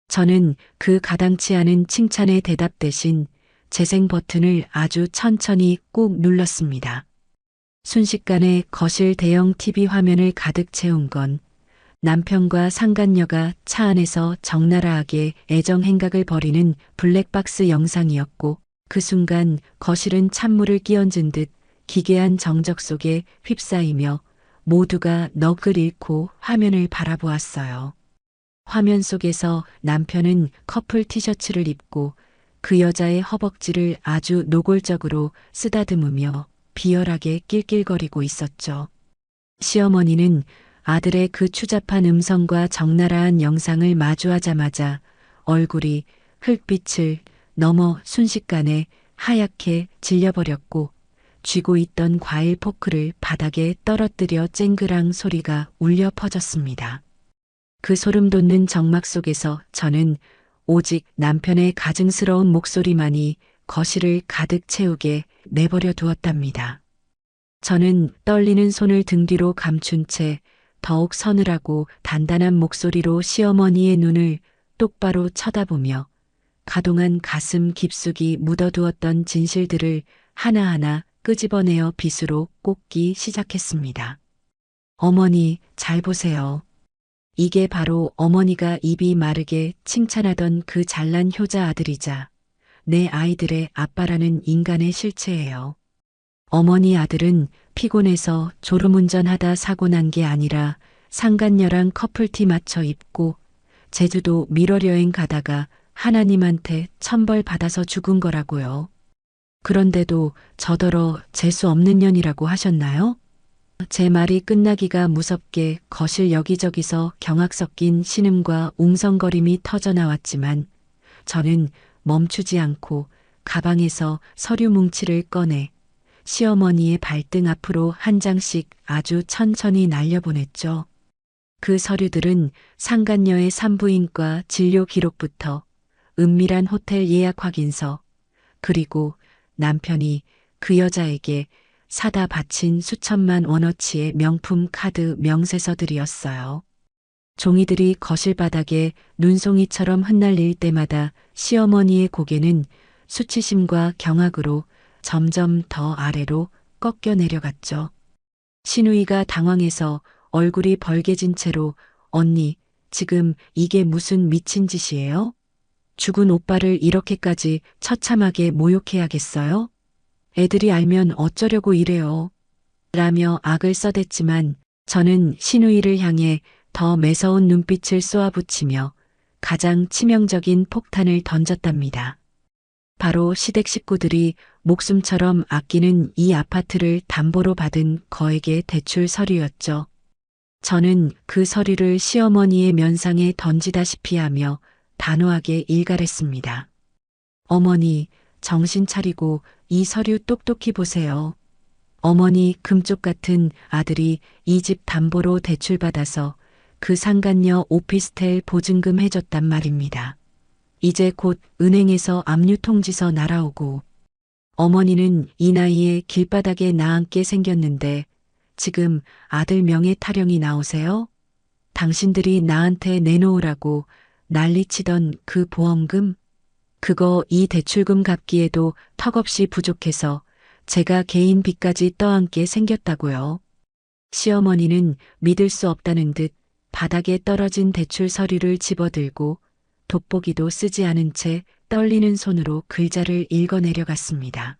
저는 그 가당치 않은 칭찬의 대답 대신 재생 버튼을 아주 천천히 꾹 눌렀습니다. 순식간에 거실 대형 TV 화면을 가득 채운 건 남편과 상간녀가 차 안에서 적나라하게 애정 행각을 벌이는 블랙박스 영상이었고 그 순간 거실은 찬물을 끼얹은 듯 기괴한 정적 속에 휩싸이며 모두가 넋을 잃고 화면을 바라보았어요. 화면 속에서 남편은 커플 티셔츠를 입고 그 여자의 허벅지를 아주 노골적으로 쓰다듬으며 비열하게 낄낄거리고 있었죠. 시어머니는 아들의 그 추잡한 음성과 적나라한 영상을 마주하자마자 얼굴이 흙빛을 넘어 순식간에 하얗게 질려버렸고 쥐고 있던 과일 포크를 바닥에 떨어뜨려 쨍그랑 소리가 울려 퍼졌습니다. 그 소름 돋는 정막 속에서 저는 오직 남편의 가증스러운 목소리만이 거실을 가득 채우게 내버려 두었답니다. 저는 떨리는 손을 등 뒤로 감춘 채 더욱 서늘하고 단단한 목소리로 시어머니의 눈을 똑바로 쳐다보며 가동한 가슴 깊숙이 묻어두었던 진실들을 하나하나 끄집어내어 빗으로 꽂기 시작했습니다. 어머니, 잘 보세요. 이게 바로 어머니가 입이 마르게 칭찬하던 그 잘난 효자 아들이자 내 아이들의 아빠라는 인간의 실체예요. 어머니 아들은 피곤해서 졸음운전하다 사고 난 게 아니라 상간녀랑 커플티 맞춰 입고 제주도 밀월여행 가다가 하나님한테 천벌 받아서 죽은 거라고요. 그런데도 저더러 재수 없는 년이라고 하셨나요? 제 말이 끝나기가 무섭게 거실 여기저기서 경악 섞인 신음과 웅성거림이 터져나왔지만 저는 멈추지 않고 가방에서 서류 뭉치를 꺼내 시어머니의 발등 앞으로 한 장씩 아주 천천히 날려보냈죠. 그 서류들은 상간녀의 산부인과 진료 기록부터 은밀한 호텔 예약 확인서, 그리고 남편이 그 여자에게 사다 바친 수천만 원어치의 명품 카드 명세서들이었어요. 종이들이 거실 바닥에 눈송이처럼 흩날릴 때마다 시어머니의 고개는 수치심과 경악으로 점점 더 아래로 꺾여 내려갔죠. 시누이가 당황해서 얼굴이 벌개진 채로 언니, 지금 이게 무슨 미친 짓이에요? 죽은 오빠를 이렇게까지 처참하게 모욕해야겠어요? 애들이 알면 어쩌려고 이래요. 라며 악을 써댔지만 저는 시누이를 향해 더 매서운 눈빛을 쏘아붙이며 가장 치명적인 폭탄을 던졌답니다. 바로 시댁 식구들이 목숨처럼 아끼는 이 아파트를 담보로 받은 거액의 대출 서류였죠. 저는 그 서류를 시어머니의 면상에 던지다시피 하며 단호하게 일갈했습니다. 어머니, 정신 차리고 이 서류 똑똑히 보세요. 어머니 금쪽 같은 아들이 이 집 담보로 대출받아서 그 상간녀 오피스텔 보증금 해줬단 말입니다. 이제 곧 은행에서 압류 통지서 날아오고 어머니는 이 나이에 길바닥에 나앉게 생겼는데 지금 아들 명예 타령이 나오세요? 당신들이 나한테 내놓으라고 난리치던 그 보험금? 그거 이 대출금 갚기에도 턱없이 부족해서 제가 개인 빚까지 떠안게 생겼다고요. 시어머니는 믿을 수 없다는 듯 바닥에 떨어진 대출 서류를 집어들고 돋보기도 쓰지 않은 채 떨리는 손으로 글자를 읽어내려갔습니다.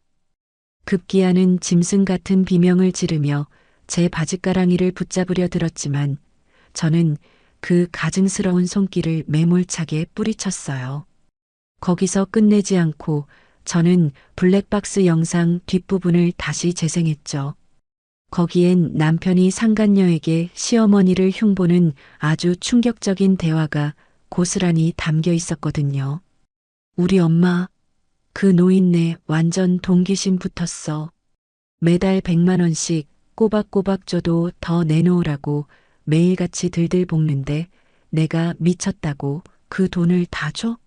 급기야는 짐승 같은 비명을 지르며 제 바짓가랑이를 붙잡으려 들었지만 저는 그 가증스러운 손길을 매몰차게 뿌리쳤어요. 거기서 끝내지 않고 저는 블랙박스 영상 뒷부분을 다시 재생했죠. 거기엔 남편이 상간녀에게 시어머니를 흉보는 아주 충격적인 대화가 고스란히 담겨 있었거든요. 우리 엄마, 그 노인네 완전 동기심 붙었어. 매달 100만 원씩 꼬박꼬박 줘도 더 내놓으라고 매일같이 들들 볶는데 내가 미쳤다고 그 돈을 다 줘?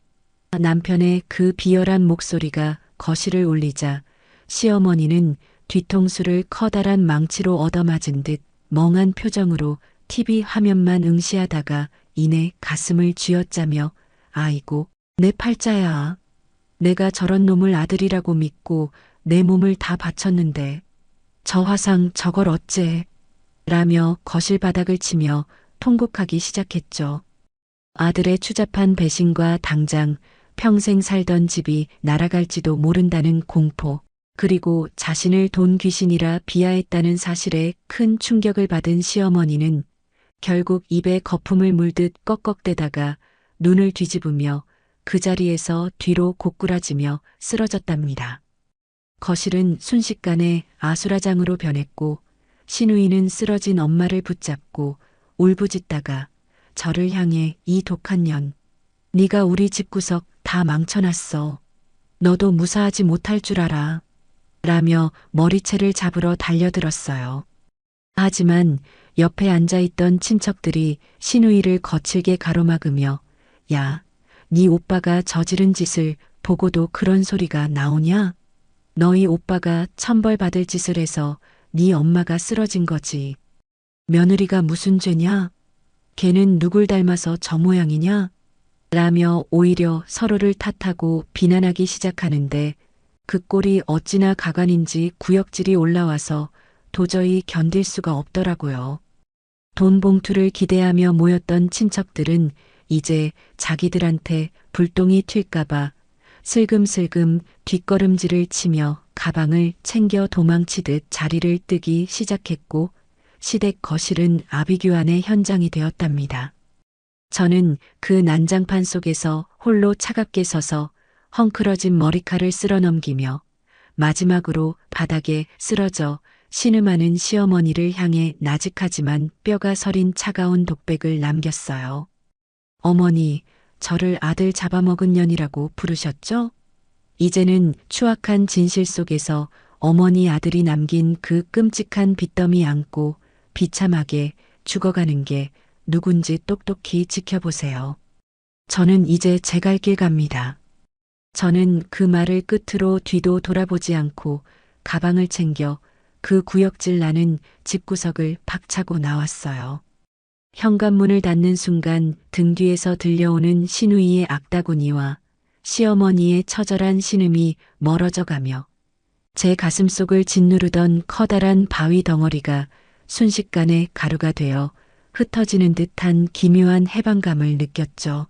남편의 그 비열한 목소리가 거실을 울리자 시어머니는 뒤통수를 커다란 망치로 얻어맞은 듯 멍한 표정으로 TV 화면만 응시하다가 이내 가슴을 쥐어짜며 아이고, 내 팔자야. 내가 저런 놈을 아들이라고 믿고 내 몸을 다 바쳤는데 저 화상 저걸 어째? 라며 거실 바닥을 치며 통곡하기 시작했죠. 아들의 추잡한 배신과 당장 평생 살던 집이 날아갈지도 모른다는 공포, 그리고 자신을 돈 귀신이라 비하했다는 사실에 큰 충격을 받은 시어머니는 결국 입에 거품을 물듯 꺽꺽대다가 눈을 뒤집으며 그 자리에서 뒤로 고꾸라지며 쓰러졌답니다. 거실은 순식간에 아수라장으로 변했고 시누이는 쓰러진 엄마를 붙잡고 울부짖다가 저를 향해 이 독한 년, 네가 우리 집구석 다 망쳐놨어. 너도 무사하지 못할 줄 알아. 라며 머리채를 잡으러 달려들었어요. 하지만 옆에 앉아있던 친척들이 시누이를 거칠게 가로막으며 야, 네 오빠가 저지른 짓을 보고도 그런 소리가 나오냐? 너희 오빠가 천벌받을 짓을 해서 네 엄마가 쓰러진 거지. 며느리가 무슨 죄냐? 걔는 누굴 닮아서 저 모양이냐? 라며 오히려 서로를 탓하고 비난하기 시작하는데 그 꼴이 어찌나 가관인지 구역질이 올라와서 도저히 견딜 수가 없더라고요. 돈 봉투를 기대하며 모였던 친척들은 이제 자기들한테 불똥이 튈까봐 슬금슬금 뒷걸음질을 치며 가방을 챙겨 도망치듯 자리를 뜨기 시작했고 시댁 거실은 아비규환의 현장이 되었답니다. 저는 그 난장판 속에서 홀로 차갑게 서서 헝클어진 머리칼을 쓸어 넘기며 마지막으로 바닥에 쓰러져 신음하는 시어머니를 향해 나직하지만 뼈가 서린 차가운 독백을 남겼어요. 어머니, 저를 아들 잡아먹은 년이라고 부르셨죠? 이제는 추악한 진실 속에서 어머니 아들이 남긴 그 끔찍한 빚더미 안고 비참하게 죽어가는 게 누군지 똑똑히 지켜보세요. 저는 이제 제 갈 길 갑니다. 저는 그 말을 끝으로 뒤도 돌아보지 않고 가방을 챙겨 그 구역질 나는 집구석을 박차고 나왔어요. 현관문을 닫는 순간 등 뒤에서 들려오는 시누이의 악다구니와 시어머니의 처절한 신음이 멀어져 가며 제 가슴속을 짓누르던 커다란 바위 덩어리가 순식간에 가루가 되어 흩어지는 듯한 기묘한 해방감을 느꼈죠.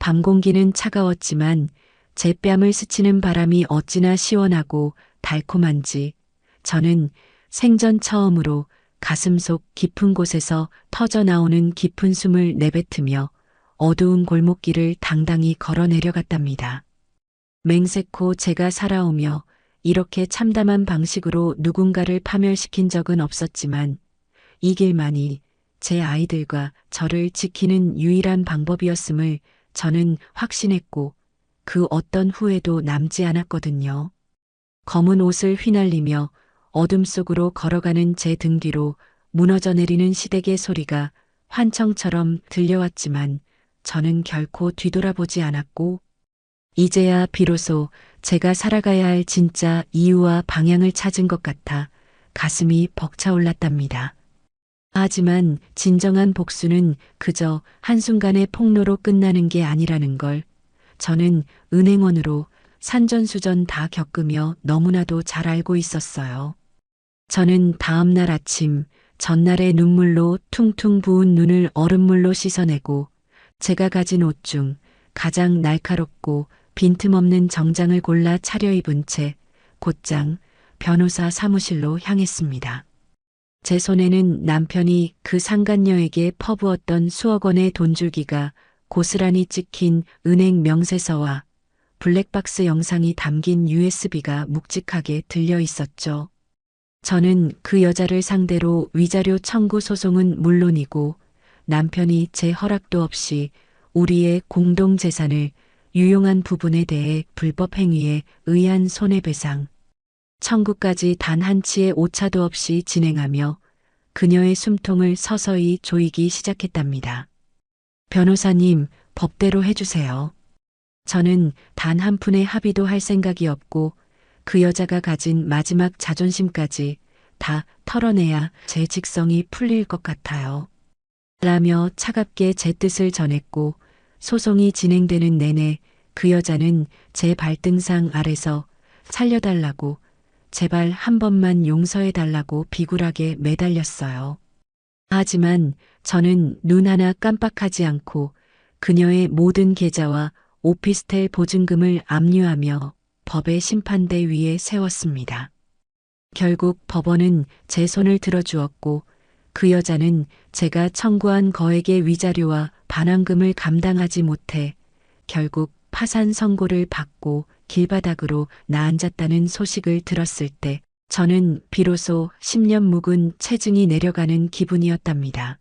밤 공기는 차가웠지만 제 뺨을 스치는 바람이 어찌나 시원하고 달콤한지 저는 생전 처음으로 가슴속 깊은 곳에서 터져나오는 깊은 숨을 내뱉으며 어두운 골목길을 당당히 걸어 내려갔답니다. 맹세코 제가 살아오며 이렇게 참담한 방식으로 누군가를 파멸시킨 적은 없었지만 이 길만이 제 아이들과 저를 지키는 유일한 방법이었음을 저는 확신했고 그 어떤 후회도 남지 않았거든요. 검은 옷을 휘날리며 어둠 속으로 걸어가는 제 등 뒤로 무너져 내리는 시댁의 소리가 환청처럼 들려왔지만 저는 결코 뒤돌아보지 않았고 이제야 비로소 제가 살아가야 할 진짜 이유와 방향을 찾은 것 같아 가슴이 벅차올랐답니다. 하지만 진정한 복수는 그저 한순간의 폭로로 끝나는 게 아니라는 걸 저는 은행원으로 산전수전 다 겪으며 너무나도 잘 알고 있었어요. 저는 다음 날 아침 전날의 눈물로 퉁퉁 부은 눈을 얼음물로 씻어내고 제가 가진 옷 중 가장 날카롭고 빈틈없는 정장을 골라 차려입은 채 곧장 변호사 사무실로 향했습니다. 제 손에는 남편이 그 상간녀에게 퍼부었던 수억 원의 돈줄기가 고스란히 찍힌 은행 명세서와 블랙박스 영상이 담긴 USB가 묵직하게 들려 있었죠. 저는 그 여자를 상대로 위자료 청구 소송은 물론이고 남편이 제 허락도 없이 우리의 공동 재산을 유용한 부분에 대해 불법 행위에 의한 손해배상 청구까지 단 한치의 오차도 없이 진행하며 그녀의 숨통을 서서히 조이기 시작했답니다. 변호사님, 법대로 해주세요. 저는 단 한 푼의 합의도 할 생각이 없고 그 여자가 가진 마지막 자존심까지 다 털어내야 제 직성이 풀릴 것 같아요. 라며 차갑게 제 뜻을 전했고 소송이 진행되는 내내 그 여자는 제 발등상 아래서 살려달라고 제발 한 번만 용서해달라고 비굴하게 매달렸어요. 하지만 저는 눈 하나 깜빡하지 않고 그녀의 모든 계좌와 오피스텔 보증금을 압류하며 법의 심판대 위에 세웠습니다. 결국 법원은 제 손을 들어주었고 그 여자는 제가 청구한 거액의 위자료와 반환금을 감당하지 못해 결국 파산 선고를 받고 길바닥으로 나앉았다는 소식을 들었을 때 저는 비로소 10년 묵은 체증이 내려가는 기분이었답니다.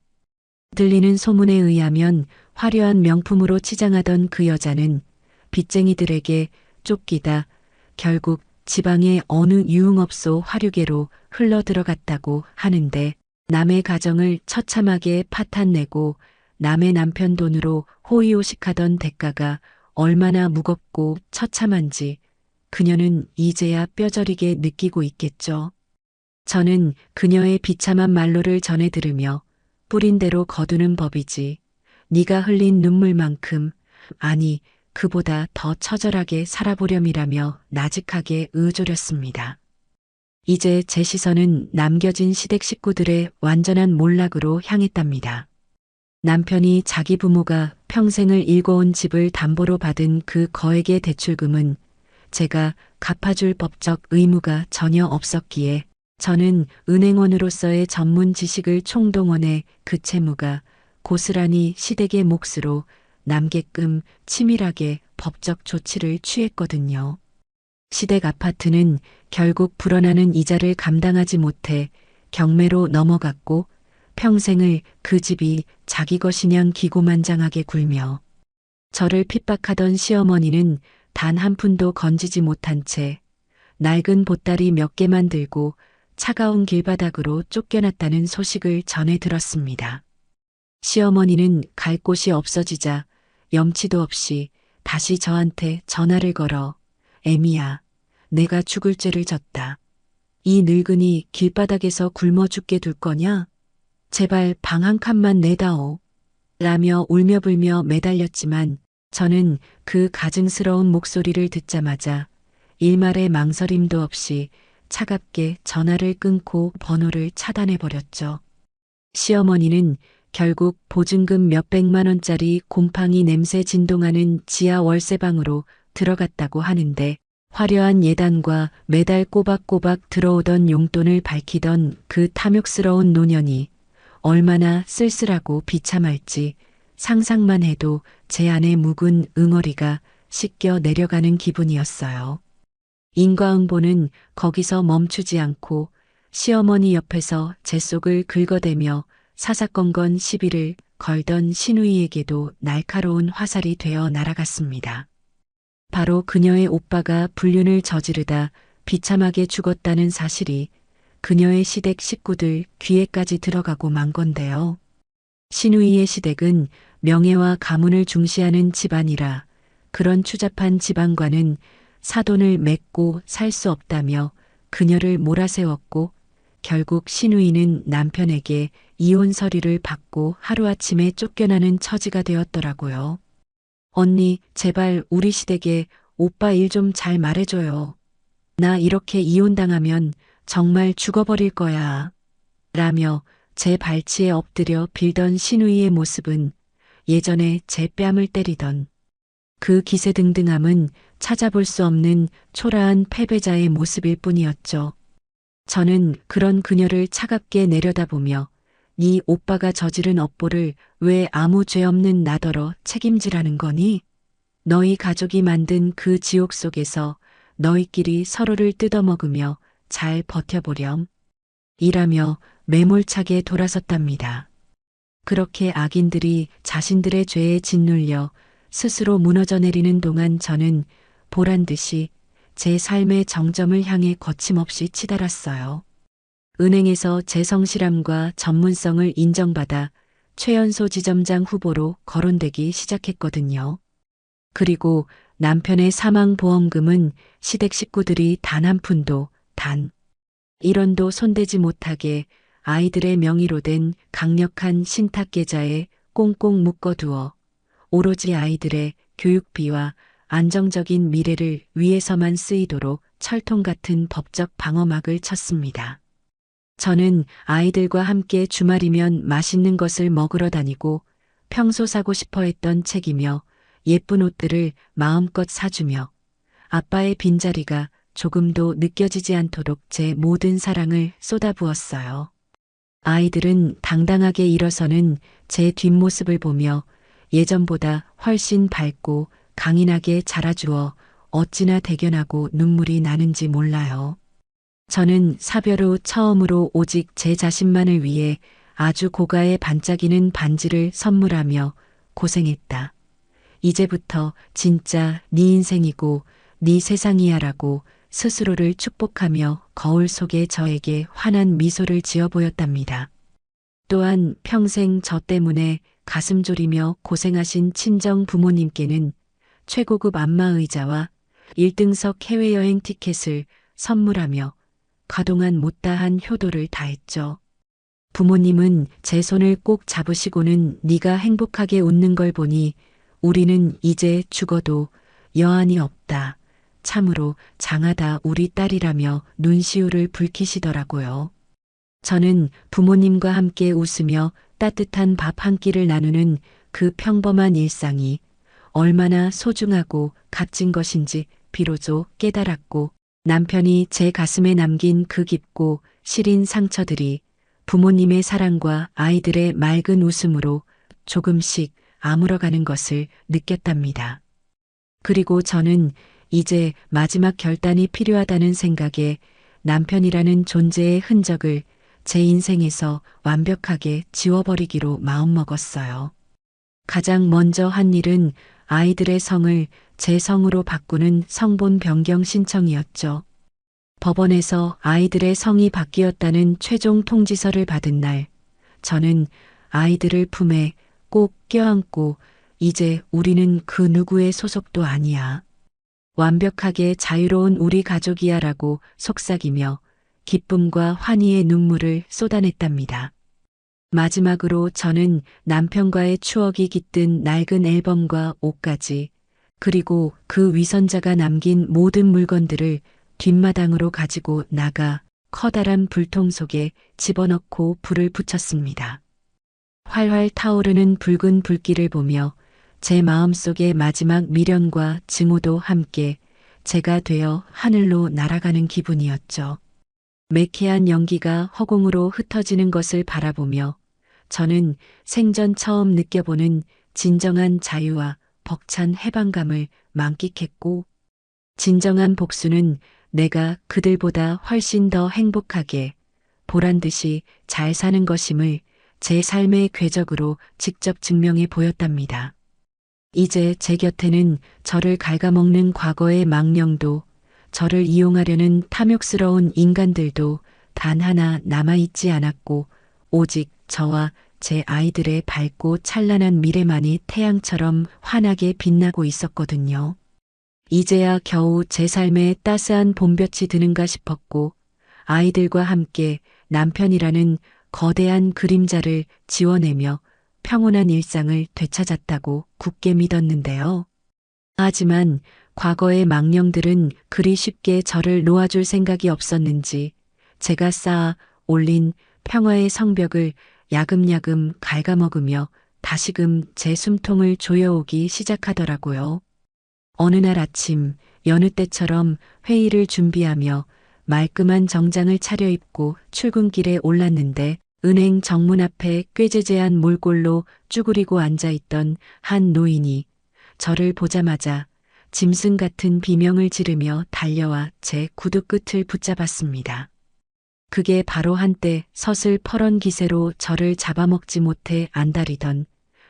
들리는 소문에 의하면 화려한 명품으로 치장하던 그 여자는 빚쟁이들에게 쫓기다 결국 지방의 어느 유흥업소 화류계로 흘러 들어갔다고 하는데 남의 가정을 처참하게 파탄내고 남의 남편 돈으로 호의호식하던 대가가 얼마나 무겁고 처참한지 그녀는 이제야 뼈저리게 느끼고 있겠죠. 저는 그녀의 비참한 말로를 전해 들으며 뿌린 대로 거두는 법이지. 네가 흘린 눈물만큼 아니 그보다 더 처절하게 살아보렴이라며 나직하게 의조렸습니다. 이제 제 시선은 남겨진 시댁 식구들의 완전한 몰락으로 향했답니다. 남편이 자기 부모가 평생을 일궈온 집을 담보로 받은 그 거액의 대출금은 제가 갚아줄 법적 의무가 전혀 없었기에 저는 은행원으로서의 전문 지식을 총동원해 그 채무가 고스란히 시댁의 몫으로 남게끔 치밀하게 법적 조치를 취했거든요. 시댁 아파트는 결국 불어나는 이자를 감당하지 못해 경매로 넘어갔고 평생을 그 집이 자기 것이냥 기고만장하게 굴며 저를 핍박하던 시어머니는 단 한 푼도 건지지 못한 채 낡은 보따리 몇 개만 들고 차가운 길바닥으로 쫓겨났다는 소식을 전해 들었습니다. 시어머니는 갈 곳이 없어지자 염치도 없이 다시 저한테 전화를 걸어 애미야, 내가 죽을 죄를 졌다. 이 늙은이 길바닥에서 굶어 죽게 둘 거냐? 제발 방 한 칸만 내다오. 라며 울며불며 매달렸지만 저는 그 가증스러운 목소리를 듣자마자 일말의 망설임도 없이 차갑게 전화를 끊고 번호를 차단해버렸죠. 시어머니는 결국 보증금 몇백만 원짜리 곰팡이 냄새 진동하는 지하 월세방으로 들어갔다고 하는데 화려한 예단과 매달 꼬박꼬박 들어오던 용돈을 밝히던 그 탐욕스러운 노년이 얼마나 쓸쓸하고 비참할지 상상만 해도 제 안의 묵은 응어리가 씻겨 내려가는 기분이었어요. 인과응보는 거기서 멈추지 않고 시어머니 옆에서 제 속을 긁어대며 사사건건 시비를 걸던 시누이에게도 날카로운 화살이 되어 날아갔습니다. 바로 그녀의 오빠가 불륜을 저지르다 비참하게 죽었다는 사실이 그녀의 시댁 식구들 귀에까지 들어가고 만 건데요. 시누이의 시댁은 명예와 가문을 중시하는 집안이라 그런 추잡한 집안과는 사돈을 맺고 살 수 없다며 그녀를 몰아세웠고 결국 시누이는 남편에게 이혼 서류를 받고 하루아침에 쫓겨나는 처지가 되었더라고요. 언니, 제발 우리 시댁에 오빠 일 좀 잘 말해줘요. 나 이렇게 이혼당하면 정말 죽어버릴 거야. 라며 제 발치에 엎드려 빌던 시누이의 모습은 예전에 제 뺨을 때리던 그 기세등등함은 찾아볼 수 없는 초라한 패배자의 모습일 뿐이었죠. 저는 그런 그녀를 차갑게 내려다보며 네 오빠가 저지른 업보를 왜 아무 죄 없는 나더러 책임지라는 거니? 너희 가족이 만든 그 지옥 속에서 너희끼리 서로를 뜯어먹으며 잘 버텨보렴. 이라며 매몰차게 돌아섰답니다. 그렇게 악인들이 자신들의 죄에 짓눌려 스스로 무너져 내리는 동안 저는 보란 듯이 제 삶의 정점을 향해 거침없이 치달았어요. 은행에서 제 성실함과 전문성을 인정받아 최연소 지점장 후보로 거론되기 시작했거든요. 그리고 남편의 사망보험금은 시댁 식구들이 단 한 푼도, 단 1원도 손대지 못하게 아이들의 명의로 된 강력한 신탁 계좌에 꽁꽁 묶어두어 오로지 아이들의 교육비와 안정적인 미래를 위해서만 쓰이도록 철통 같은 법적 방어막을 쳤습니다. 저는 아이들과 함께 주말이면 맛있는 것을 먹으러 다니고 평소 사고 싶어 했던 책이며 예쁜 옷들을 마음껏 사주며 아빠의 빈자리가 조금도 느껴지지 않도록 제 모든 사랑을 쏟아부었어요. 아이들은 당당하게 일어서는 제 뒷모습을 보며 예전보다 훨씬 밝고 강인하게 자라주어 어찌나 대견하고 눈물이 나는지 몰라요. 저는 사별 후 처음으로 오직 제 자신만을 위해 아주 고가의 반짝이는 반지를 선물하며 고생했다. 이제부터 진짜 네 인생이고 네 세상이야라고 스스로를 축복하며 거울 속에 저에게 환한 미소를 지어 보였답니다. 또한 평생 저 때문에 가슴 졸이며 고생하신 친정 부모님께는 최고급 안마의자와 1등석 해외여행 티켓을 선물하며 그동안 못다한 효도를 다했죠. 부모님은 제 손을 꼭 잡으시고는 네가 행복하게 웃는 걸 보니 우리는 이제 죽어도 여한이 없다. 참으로 장하다 우리 딸이라며 눈시울을 붉히시더라고요. 저는 부모님과 함께 웃으며 따뜻한 밥 한 끼를 나누는 그 평범한 일상이 얼마나 소중하고 값진 것인지 비로소 깨달았고 남편이 제 가슴에 남긴 그 깊고 시린 상처들이 부모님의 사랑과 아이들의 맑은 웃음으로 조금씩 아물어가는 것을 느꼈답니다. 그리고 저는 이제 마지막 결단이 필요하다는 생각에 남편이라는 존재의 흔적을 제 인생에서 완벽하게 지워버리기로 마음먹었어요. 가장 먼저 한 일은 아이들의 성을 제 성으로 바꾸는 성본 변경 신청이었죠. 법원에서 아이들의 성이 바뀌었다는 최종 통지서를 받은 날, 저는 아이들을 품에 꼭 껴안고 이제 우리는 그 누구의 소속도 아니야. 완벽하게 자유로운 우리 가족이야 라고 속삭이며 기쁨과 환희의 눈물을 쏟아냈답니다. 마지막으로 저는 남편과의 추억이 깃든 낡은 앨범과 옷까지 그리고 그 위선자가 남긴 모든 물건들을 뒷마당으로 가지고 나가 커다란 불통 속에 집어넣고 불을 붙였습니다. 활활 타오르는 붉은 불길을 보며 제 마음속의 마지막 미련과 증오도 함께 제가 되어 하늘로 날아가는 기분이었죠. 매캐한 연기가 허공으로 흩어지는 것을 바라보며 저는 생전 처음 느껴보는 진정한 자유와 벅찬 해방감을 만끽했고 진정한 복수는 내가 그들보다 훨씬 더 행복하게 보란 듯이 잘 사는 것임을 제 삶의 궤적으로 직접 증명해 보였답니다. 이제 제 곁에는 저를 갉아먹는 과거의 망령도 저를 이용하려는 탐욕스러운 인간들도 단 하나 남아있지 않았고 오직 저와 제 아이들의 밝고 찬란한 미래만이 태양처럼 환하게 빛나고 있었거든요. 이제야 겨우 제 삶에 따스한 봄볕이 드는가 싶었고 아이들과 함께 남편이라는 거대한 그림자를 지워내며 평온한 일상을 되찾았다고 굳게 믿었는데요. 하지만 과거의 망령들은 그리 쉽게 저를 놓아줄 생각이 없었는지 제가 쌓아 올린 평화의 성벽을 야금야금 갉아먹으며 다시금 제 숨통을 조여오기 시작하더라고요. 어느 날 아침 여느 때처럼 회의를 준비하며 말끔한 정장을 차려입고 출근길에 올랐는데 은행 정문 앞에 꾀죄죄한 몰골로 쭈그리고 앉아있던 한 노인이 저를 보자마자 짐승 같은 비명을 지르며 달려와 제 구두 끝을 붙잡았습니다. 그게 바로 한때 서슬퍼런 기세로 저를 잡아먹지 못해 안달이던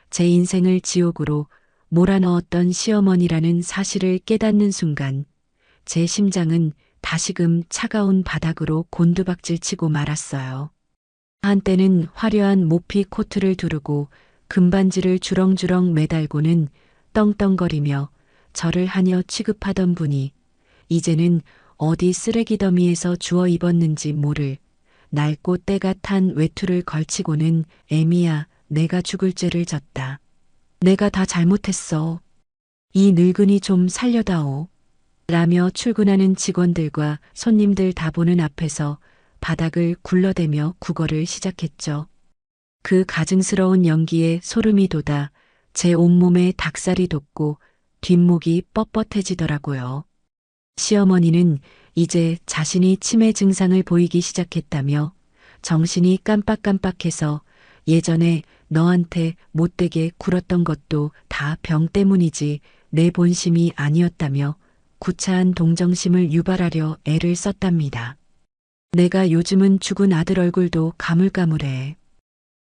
제 인생을 지옥으로 몰아넣었던 시어머니라는 사실을 깨닫는 순간 제 심장은 다시금 차가운 바닥으로 곤두박질 치고 말았어요. 한때는 화려한 모피 코트를 두르고 금반지를 주렁주렁 매달고는 떵떵거리며 저를 하녀 취급하던 분이 이제는 어디 쓰레기 더미에서 주워 입었는지 모를 낡고 때가 탄 외투를 걸치고는 애미야 내가 죽을 죄를 졌다. 내가 다 잘못했어. 이 늙은이 좀 살려다오. 라며 출근하는 직원들과 손님들 다 보는 앞에서 바닥을 굴러대며 구걸을 시작했죠. 그 가증스러운 연기에 소름이 돋아 제 온몸에 닭살이 돋고 뒷목이 뻣뻣해지더라고요. 시어머니는 이제 자신이 치매 증상을 보이기 시작했다며 정신이 깜빡깜빡해서 예전에 너한테 못되게 굴었던 것도 다 병 때문이지 내 본심이 아니었다며 구차한 동정심을 유발하려 애를 썼답니다. 내가 요즘은 죽은 아들 얼굴도 가물가물해.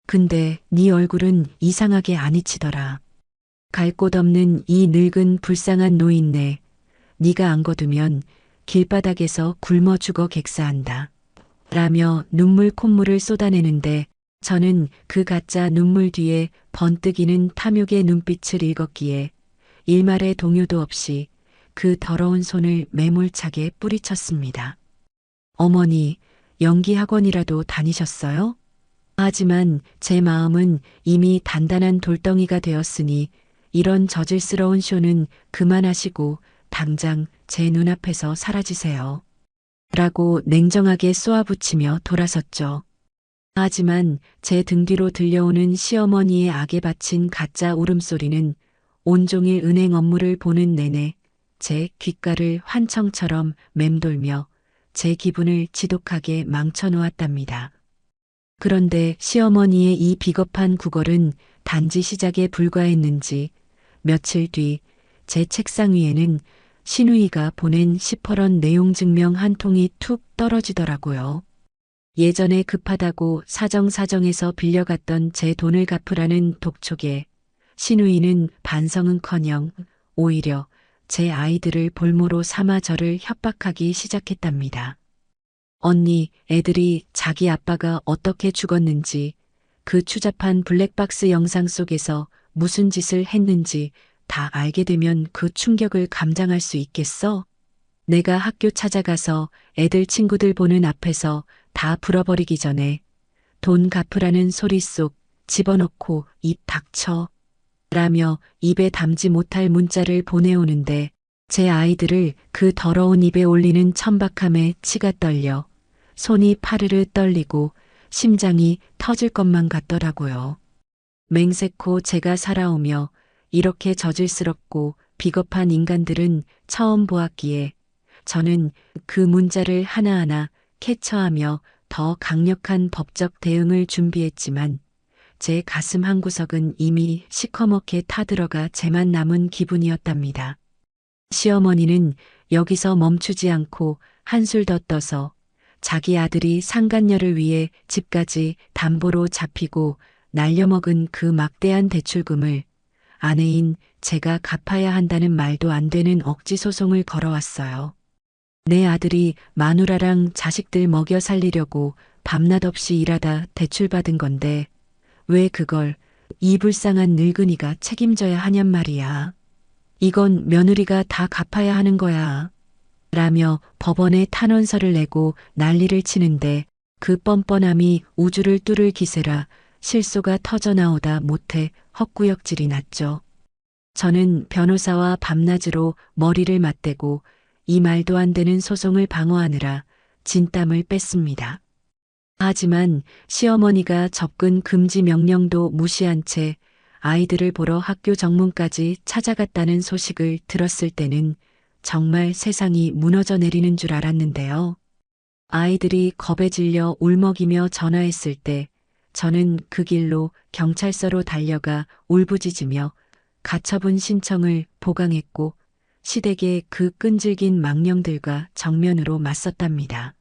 근데 네 얼굴은 이상하게 안 잊히더라. 갈 곳 없는 이 늙은 불쌍한 노인네. 네가 안 거두면 길바닥에서 굶어 죽어 객사한다. 라며 눈물 콧물을 쏟아내는데 저는 그 가짜 눈물 뒤에 번뜩이는 탐욕의 눈빛을 읽었기에 일말의 동요도 없이 그 더러운 손을 매몰차게 뿌리쳤습니다. 어머니, 연기학원이라도 다니셨어요? 하지만 제 마음은 이미 단단한 돌덩이가 되었으니 이런 저질스러운 쇼는 그만하시고 당장 제 눈앞에서 사라지세요. 라고 냉정하게 쏘아붙이며 돌아섰죠. 하지만 제 등 뒤로 들려오는 시어머니의 악에 바친 가짜 울음소리는 온종일 은행 업무를 보는 내내 제 귓가를 환청처럼 맴돌며 제 기분을 지독하게 망쳐놓았답니다. 그런데 시어머니의 이 비겁한 구걸은 단지 시작에 불과했는지 며칠 뒤 제 책상 위에는 신우이가 보낸 시퍼런 내용 증명 한 통이 툭 떨어지더라고요. 예전에 급하다고 사정사정해서 빌려갔던 제 돈을 갚으라는 독촉에 신우이는 반성은커녕 오히려 제 아이들을 볼모로 삼아 저를 협박하기 시작했답니다. 언니, 애들이 자기 아빠가 어떻게 죽었는지 그 추잡한 블랙박스 영상 속에서 무슨 짓을 했는지 다 알게 되면 그 충격을 감당할 수 있겠어? 내가 학교 찾아가서 애들 친구들 보는 앞에서 다 불어버리기 전에 돈 갚으라는 소리 속 집어넣고 입 닥쳐. 라며 입에 담지 못할 문자를 보내오는데 제 아이들을 그 더러운 입에 올리는 천박함에 치가 떨려 손이 파르르 떨리고 심장이 터질 것만 같더라고요. 맹세코 제가 살아오며 이렇게 저질스럽고 비겁한 인간들은 처음 보았기에 저는 그 문자를 하나하나 캡처하며 더 강력한 법적 대응을 준비했지만 제 가슴 한구석은 이미 시커멓게 타들어가 재만 남은 기분이었답니다. 시어머니는 여기서 멈추지 않고 한술 더 떠서 자기 아들이 상간녀를 위해 집까지 담보로 잡히고 날려먹은 그 막대한 대출금을 아내인 제가 갚아야 한다는 말도 안 되는 억지 소송을 걸어왔어요. 내 아들이 마누라랑 자식들 먹여 살리려고 밤낮 없이 일하다 대출받은 건데 왜 그걸 이 불쌍한 늙은이가 책임져야 하냔 말이야. 이건 며느리가 다 갚아야 하는 거야. 라며 법원에 탄원서를 내고 난리를 치는데 그 뻔뻔함이 우주를 뚫을 기세라 실소가 터져나오다 못해 헛구역질이 났죠. 저는 변호사와 밤낮으로 머리를 맞대고 이 말도 안 되는 소송을 방어하느라 진땀을 뺐습니다. 하지만 시어머니가 접근 금지 명령도 무시한 채 아이들을 보러 학교 정문까지 찾아갔다는 소식을 들었을 때는 정말 세상이 무너져 내리는 줄 알았는데요. 아이들이 겁에 질려 울먹이며 전화했을 때 저는 그 길로 경찰서로 달려가 울부짖으며 가처분 신청을 보강했고 시댁의 그 끈질긴 망령들과 정면으로 맞섰답니다.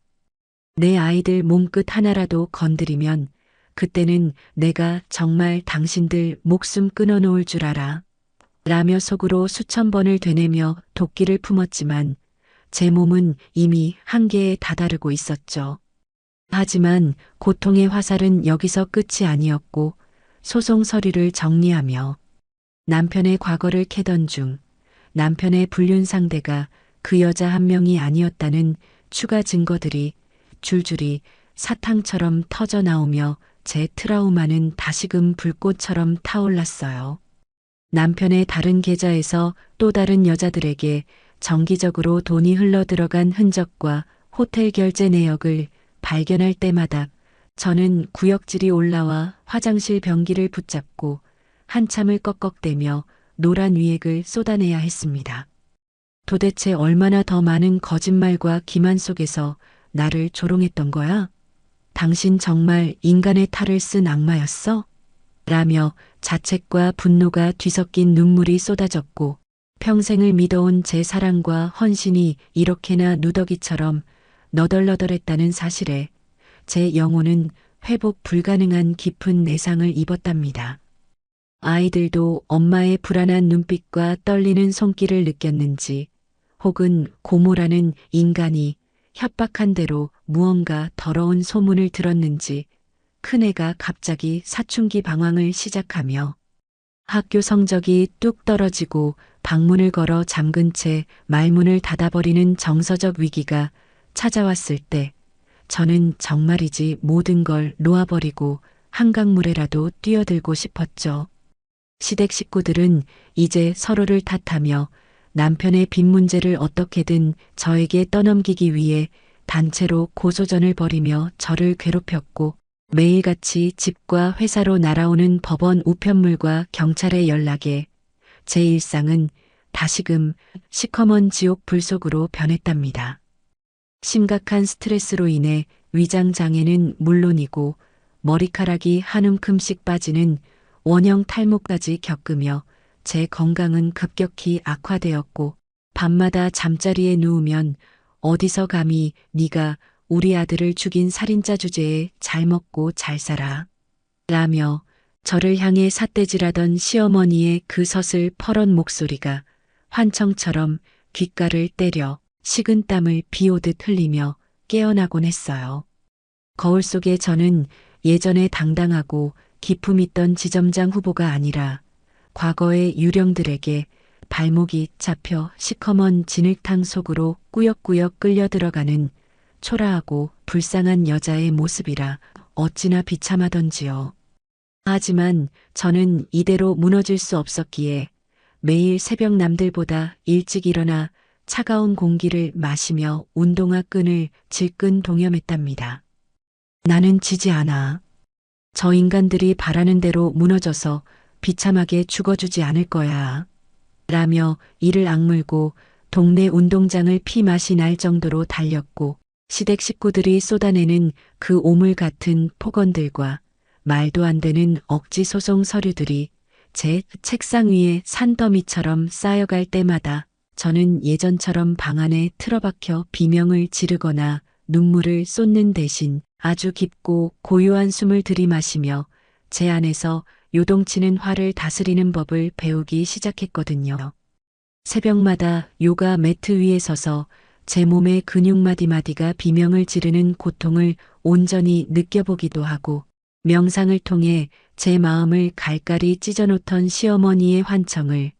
내 아이들 몸끝 하나라도 건드리면 그때는 내가 정말 당신들 목숨 끊어놓을 줄 알아. 라며 속으로 수천 번을 되뇌며 도끼를 품었지만 제 몸은 이미 한계에 다다르고 있었죠. 하지만 고통의 화살은 여기서 끝이 아니었고 소송 서류를 정리하며 남편의 과거를 캐던 중 남편의 불륜 상대가 그 여자 한 명이 아니었다는 추가 증거들이 줄줄이 사탕처럼 터져 나오며 제 트라우마는 다시금 불꽃처럼 타올랐어요. 남편의 다른 계좌에서 또 다른 여자들에게 정기적으로 돈이 흘러 들어간 흔적과 호텔 결제 내역을 발견할 때마다 저는 구역질이 올라와 화장실 변기를 붙잡고 한참을 꺽꺽대며 노란 위액을 쏟아내야 했습니다. 도대체 얼마나 더 많은 거짓말과 기만 속에서 나를 조롱했던 거야? 당신 정말 인간의 탈을 쓴 악마였어? 라며 자책과 분노가 뒤섞인 눈물이 쏟아졌고 평생을 믿어온 제 사랑과 헌신이 이렇게나 누더기처럼 너덜너덜했다는 사실에 제 영혼은 회복 불가능한 깊은 내상을 입었답니다. 아이들도 엄마의 불안한 눈빛과 떨리는 손길을 느꼈는지 혹은 고모라는 인간이 협박한 대로 무언가 더러운 소문을 들었는지 큰애가 갑자기 사춘기 방황을 시작하며 학교 성적이 뚝 떨어지고 방문을 걸어 잠근 채 말문을 닫아버리는 정서적 위기가 찾아왔을 때 저는 정말이지 모든 걸 놓아버리고 한강물에라도 뛰어들고 싶었죠. 시댁 식구들은 이제 서로를 탓하며 남편의 빚 문제를 어떻게든 저에게 떠넘기기 위해 단체로 고소전을 벌이며 저를 괴롭혔고 매일같이 집과 회사로 날아오는 법원 우편물과 경찰의 연락에 제 일상은 다시금 시커먼 지옥 불 속으로 변했답니다. 심각한 스트레스로 인해 위장 장애는 물론이고 머리카락이 한 움큼씩 빠지는 원형 탈모까지 겪으며 제 건강은 급격히 악화되었고 밤마다 잠자리에 누우면 어디서 감히 네가 우리 아들을 죽인 살인자 주제에 잘 먹고 잘 살아 라며 저를 향해 삿대질하던 시어머니의 그 서슬 퍼런 목소리가 환청처럼 귓가를 때려 식은땀을 비오듯 흘리며 깨어나곤 했어요. 거울 속에 저는 예전에 당당하고 기품 있던 지점장 후보가 아니라 과거의 유령들에게 발목이 잡혀 시커먼 진흙탕 속으로 꾸역꾸역 끌려 들어가는 초라하고 불쌍한 여자의 모습이라 어찌나 비참하던지요. 하지만 저는 이대로 무너질 수 없었기에 매일 새벽 남들보다 일찍 일어나 차가운 공기를 마시며 운동화 끈을 질끈 동여맸답니다. 나는 지지 않아. 저 인간들이 바라는 대로 무너져서 비참하게 죽어주지 않을 거야. 라며 이를 악물고 동네 운동장을 피맛이 날 정도로 달렸고 시댁 식구들이 쏟아내는 그 오물 같은 폭언들과 말도 안 되는 억지 소송 서류들이 제 책상 위에 산더미처럼 쌓여갈 때마다 저는 예전처럼 방 안에 틀어박혀 비명을 지르거나 눈물을 쏟는 대신 아주 깊고 고요한 숨을 들이마시며 제 안에서 요동치는 화를 다스리는 법을 배우기 시작했거든요. 새벽마다 요가 매트 위에 서서 제 몸의 근육 마디마디가 비명을 지르는 고통을 온전히 느껴보기도 하고 명상을 통해 제 마음을 갈갈이 찢어놓던 시어머니의 환청을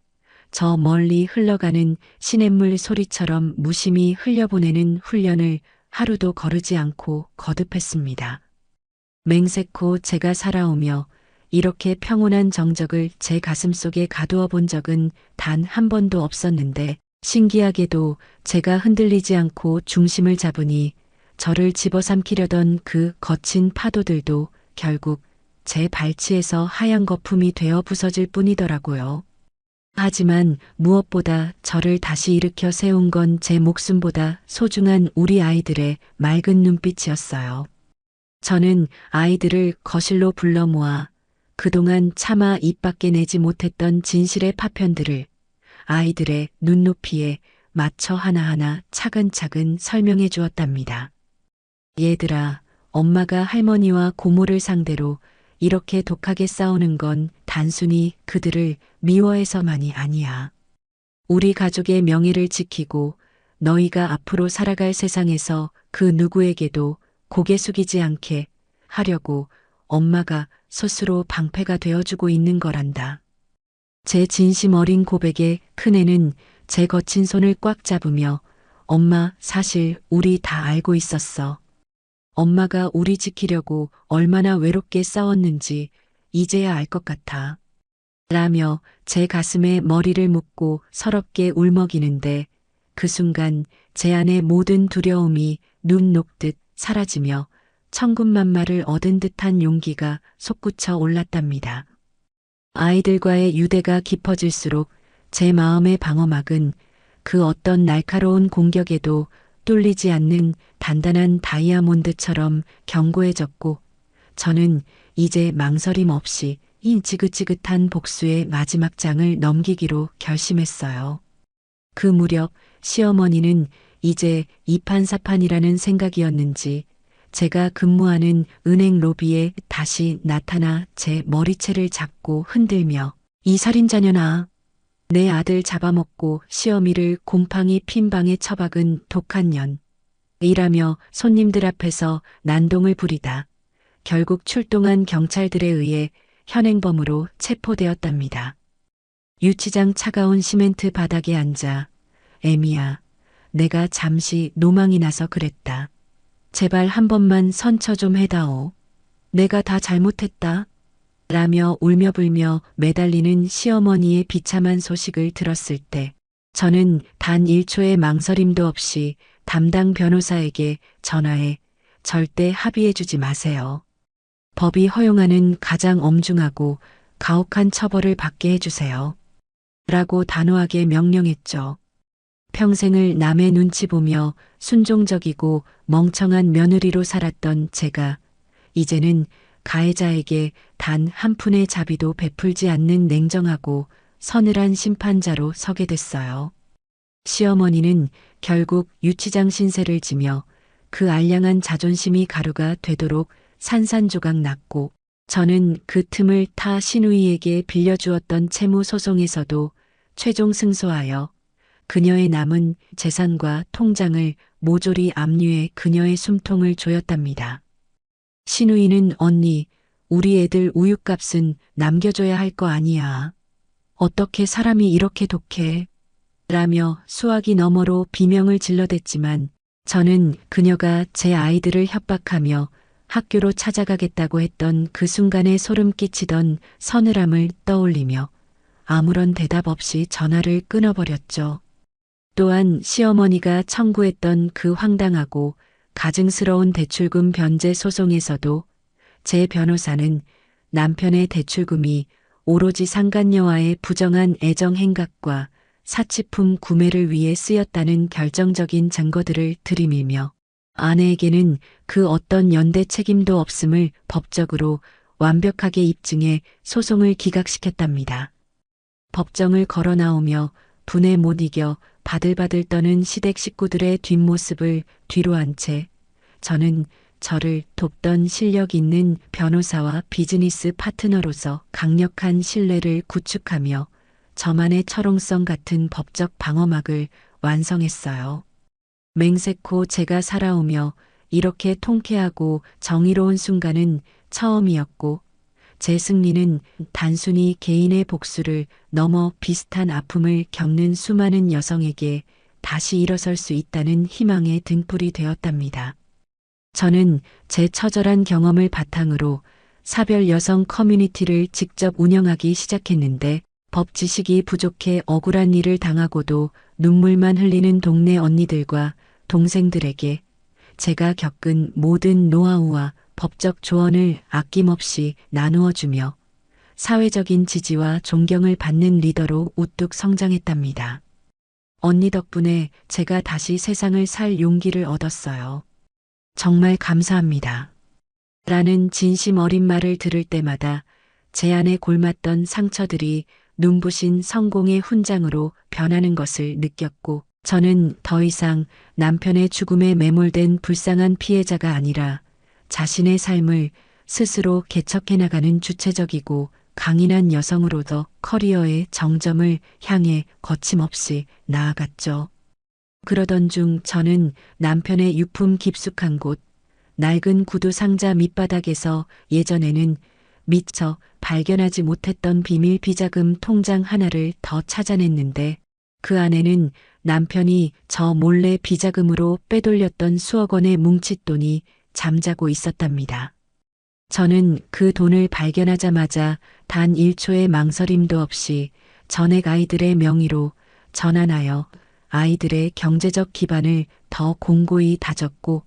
저 멀리 흘러가는 시냇물 소리처럼 무심히 흘려보내는 훈련을 하루도 거르지 않고 거듭했습니다. 맹세코 제가 살아오며 이렇게 평온한 정적을 제 가슴 속에 가두어 본 적은 단 한 번도 없었는데 신기하게도 제가 흔들리지 않고 중심을 잡으니 저를 집어삼키려던 그 거친 파도들도 결국 제 발치에서 하얀 거품이 되어 부서질 뿐이더라고요. 하지만 무엇보다 저를 다시 일으켜 세운 건 제 목숨보다 소중한 우리 아이들의 맑은 눈빛이었어요. 저는 아이들을 거실로 불러 모아 그동안 차마 입 밖에 내지 못했던 진실의 파편들을 아이들의 눈높이에 맞춰 하나하나 차근차근 설명해 주었답니다. 얘들아, 엄마가 할머니와 고모를 상대로 이렇게 독하게 싸우는 건 단순히 그들을 미워해서만이 아니야. 우리 가족의 명예를 지키고 너희가 앞으로 살아갈 세상에서 그 누구에게도 고개 숙이지 않게 하려고 엄마가 스스로 방패가 되어주고 있는 거란다. 제 진심 어린 고백에 큰애는 제 거친 손을 꽉 잡으며 엄마, 사실 우리 다 알고 있었어. 엄마가 우리 지키려고 얼마나 외롭게 싸웠는지 이제야 알 것 같아. 라며 제 가슴에 머리를 묻고 서럽게 울먹이는데 그 순간 제 안의 모든 두려움이 눈 녹듯 사라지며 천군만마를 얻은 듯한 용기가 솟구쳐 올랐답니다. 아이들과의 유대가 깊어질수록 제 마음의 방어막은 그 어떤 날카로운 공격에도 뚫리지 않는 단단한 다이아몬드처럼 견고해졌고 저는 이제 망설임 없이 이 지긋지긋한 복수의 마지막 장을 넘기기로 결심했어요. 그 무렵 시어머니는 이제 이판사판이라는 생각이었는지 제가 근무하는 은행 로비에 다시 나타나 제 머리채를 잡고 흔들며 이 살인자녀나 내 아들 잡아먹고 시어미를 곰팡이 핀 방에 처박은 독한 년 이라며 손님들 앞에서 난동을 부리다 결국 출동한 경찰들에 의해 현행범으로 체포되었답니다. 유치장 차가운 시멘트 바닥에 앉아 애미야, 내가 잠시 노망이 나서 그랬다. 제발 한 번만 선처 좀 해다오. 내가 다 잘못했다. 라며 울며불며 매달리는 시어머니의 비참한 소식을 들었을 때 저는 단 1초의 망설임도 없이 담당 변호사에게 전화해 절대 합의해주지 마세요. 법이 허용하는 가장 엄중하고 가혹한 처벌을 받게 해주세요. 라고 단호하게 명령했죠. 평생을 남의 눈치 보며 순종적이고 멍청한 며느리로 살았던 제가 이제는 가해자에게 단 한 푼의 자비도 베풀지 않는 냉정하고 서늘한 심판자로 서게 됐어요. 시어머니는 결국 유치장 신세를 지며 그 알량한 자존심이 가루가 되도록 산산조각 났고 저는 그 틈을 타 시누이에게 빌려주었던 채무 소송에서도 최종 승소하여 그녀의 남은 재산과 통장을 모조리 압류해 그녀의 숨통을 조였답니다. 시누이는 언니, 우리 애들 우유값은 남겨줘야 할 거 아니야. 어떻게 사람이 이렇게 독해? 라며 수화기 너머로 비명을 질러댔지만 저는 그녀가 제 아이들을 협박하며 학교로 찾아가겠다고 했던 그 순간에 소름 끼치던 서늘함을 떠올리며 아무런 대답 없이 전화를 끊어버렸죠. 또한 시어머니가 청구했던 그 황당하고 가증스러운 대출금 변제 소송에서도 제 변호사는 남편의 대출금이 오로지 상간녀와의 부정한 애정 행각과 사치품 구매를 위해 쓰였다는 결정적인 증거들을 들이밀며 아내에게는 그 어떤 연대 책임도 없음을 법적으로 완벽하게 입증해 소송을 기각시켰답니다. 법정을 걸어 나오며 분에 못 이겨 바들바들 떠는 시댁 식구들의 뒷모습을 뒤로 한 채 저는 저를 돕던 실력 있는 변호사와 비즈니스 파트너로서 강력한 신뢰를 구축하며 저만의 철옹성 같은 법적 방어막을 완성했어요. 맹세코 제가 살아오며 이렇게 통쾌하고 정의로운 순간은 처음이었고 제 승리는 단순히 개인의 복수를 넘어 비슷한 아픔을 겪는 수많은 여성에게 다시 일어설 수 있다는 희망의 등불이 되었답니다. 저는 제 처절한 경험을 바탕으로 사별 여성 커뮤니티를 직접 운영하기 시작했는데 법 지식이 부족해 억울한 일을 당하고도 눈물만 흘리는 동네 언니들과 동생들에게 제가 겪은 모든 노하우와 법적 조언을 아낌없이 나누어 주며 사회적인 지지와 존경을 받는 리더로 우뚝 성장했답니다. 언니 덕분에 제가 다시 세상을 살 용기를 얻었어요. 정말 감사합니다. 라는 진심 어린 말을 들을 때마다 제 안에 골맞던 상처들이 눈부신 성공의 훈장으로 변하는 것을 느꼈고, 저는 더 이상 남편의 죽음에 매몰된 불쌍한 피해자가 아니라 자신의 삶을 스스로 개척해 나가는 주체적이고 강인한 여성으로서 커리어의 정점을 향해 거침없이 나아갔죠. 그러던 중 저는 남편의 유품 깊숙한 곳, 낡은 구두 상자 밑바닥에서 예전에는 미처 발견하지 못했던 비밀 비자금 통장 하나를 더 찾아냈는데, 그 안에는 남편이 저 몰래 비자금으로 빼돌렸던 수억 원의 뭉칫돈이 잠자고 있었답니다. 저는 그 돈을 발견하자마자 단 1초의 망설임도 없이 전액 아이들의 명의로 전환하여 아이들의 경제적 기반을 더 공고히 다졌고,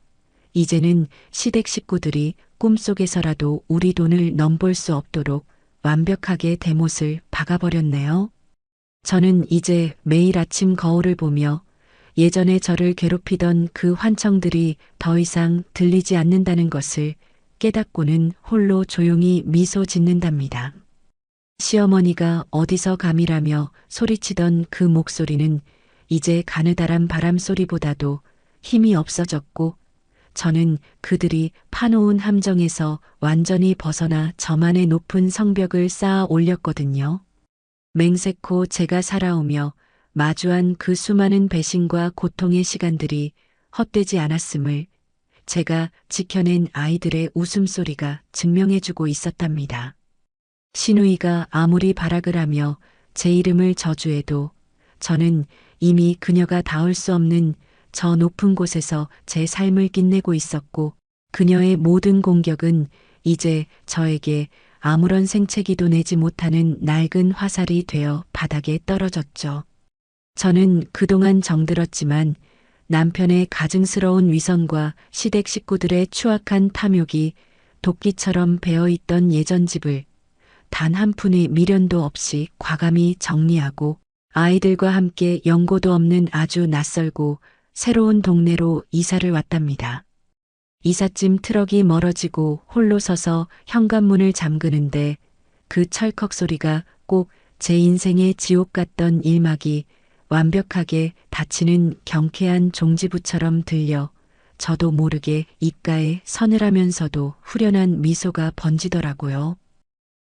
이제는 시댁 식구들이 꿈속에서라도 우리 돈을 넘볼 수 없도록 완벽하게 대못을 박아버렸네요. 저는 이제 매일 아침 거울을 보며 예전에 저를 괴롭히던 그 환청들이 더 이상 들리지 않는다는 것을 깨닫고는 홀로 조용히 미소 짓는답니다. 시어머니가 어디서 감이라며 소리치던 그 목소리는 이제 가느다란 바람 소리보다도 힘이 없어졌고, 저는 그들이 파놓은 함정에서 완전히 벗어나 저만의 높은 성벽을 쌓아 올렸거든요. 맹세코 제가 살아오며 마주한 그 수많은 배신과 고통의 시간들이 헛되지 않았음을 제가 지켜낸 아이들의 웃음소리가 증명해주고 있었답니다. 시누이가 아무리 발악을 하며 제 이름을 저주해도 저는 이미 그녀가 닿을 수 없는 저 높은 곳에서 제 삶을 끝내고 있었고, 그녀의 모든 공격은 이제 저에게 아무런 생채기도 내지 못하는 낡은 화살이 되어 바닥에 떨어졌죠. 저는 그동안 정들었지만 남편의 가증스러운 위선과 시댁 식구들의 추악한 탐욕이 도끼처럼 베어있던 예전 집을 단 한 푼의 미련도 없이 과감히 정리하고 아이들과 함께 연고도 없는 아주 낯설고 새로운 동네로 이사를 왔답니다. 이삿짐 트럭이 멀어지고 홀로 서서 현관문을 잠그는데 그 철컥 소리가 꼭 제 인생의 지옥 같던 일막이 완벽하게 닫히는 경쾌한 종지부처럼 들려 저도 모르게 입가에 서늘하면서도 후련한 미소가 번지더라고요.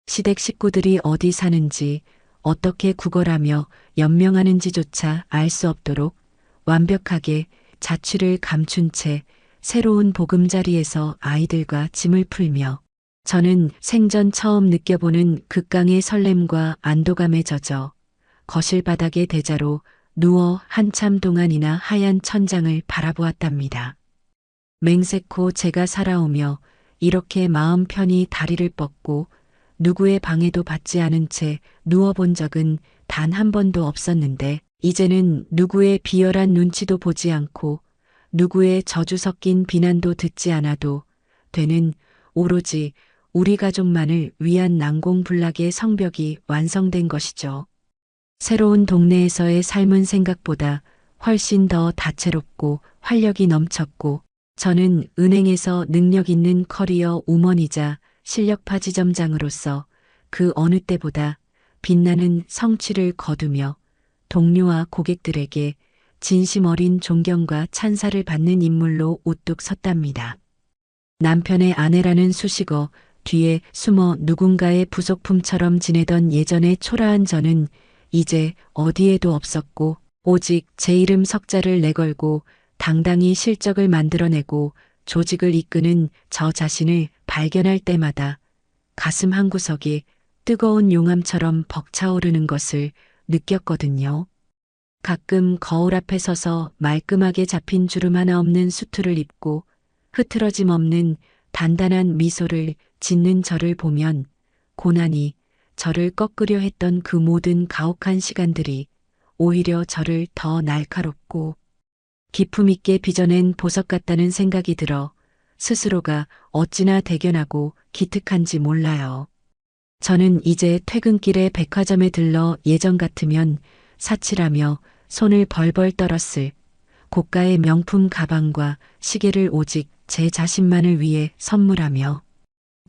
시댁 식구들이 어디 사는지, 어떻게 구걸하며 연명하는지조차 알 수 없도록 완벽하게 자취를 감춘 채 새로운 보금자리에서 아이들과 짐을 풀며 저는 생전 처음 느껴보는 극강의 설렘과 안도감에 젖어 거실 바닥의 대자로 누워 한참 동안이나 하얀 천장을 바라보았답니다. 맹세코 제가 살아오며 이렇게 마음 편히 다리를 뻗고 누구의 방해도 받지 않은 채 누워본 적은 단 한 번도 없었는데, 이제는 누구의 비열한 눈치도 보지 않고 누구의 저주 섞인 비난도 듣지 않아도 되는 오로지 우리 가족만을 위한 난공불락의 성벽이 완성된 것이죠. 새로운 동네에서의 삶은 생각보다 훨씬 더 다채롭고 활력이 넘쳤고, 저는 은행에서 능력 있는 커리어 우먼이자 실력파 지점장으로서 그 어느 때보다 빛나는 성취를 거두며 동료와 고객들에게 진심 어린 존경과 찬사를 받는 인물로 우뚝 섰답니다. 남편의 아내라는 수식어 뒤에 숨어 누군가의 부속품처럼 지내던 예전의 초라한 저는 이제 어디에도 없었고, 오직 제 이름 석자를 내걸고 당당히 실적을 만들어내고 조직을 이끄는 저 자신을 발견할 때마다 가슴 한구석이 뜨거운 용암처럼 벅차오르는 것을 느꼈거든요. 가끔 거울 앞에 서서 말끔하게 잡힌 주름 하나 없는 수트를 입고 흐트러짐 없는 단단한 미소를 짓는 저를 보면 고난이 저를 꺾으려 했던 그 모든 가혹한 시간들이 오히려 저를 더 날카롭고 기품 있게 빚어낸 보석 같다는 생각이 들어 스스로가 어찌나 대견하고 기특한지 몰라요. 저는 이제 퇴근길에 백화점에 들러 예전 같으면 사치라며 손을 벌벌 떨었을 고가의 명품 가방과 시계를 오직 제 자신만을 위해 선물하며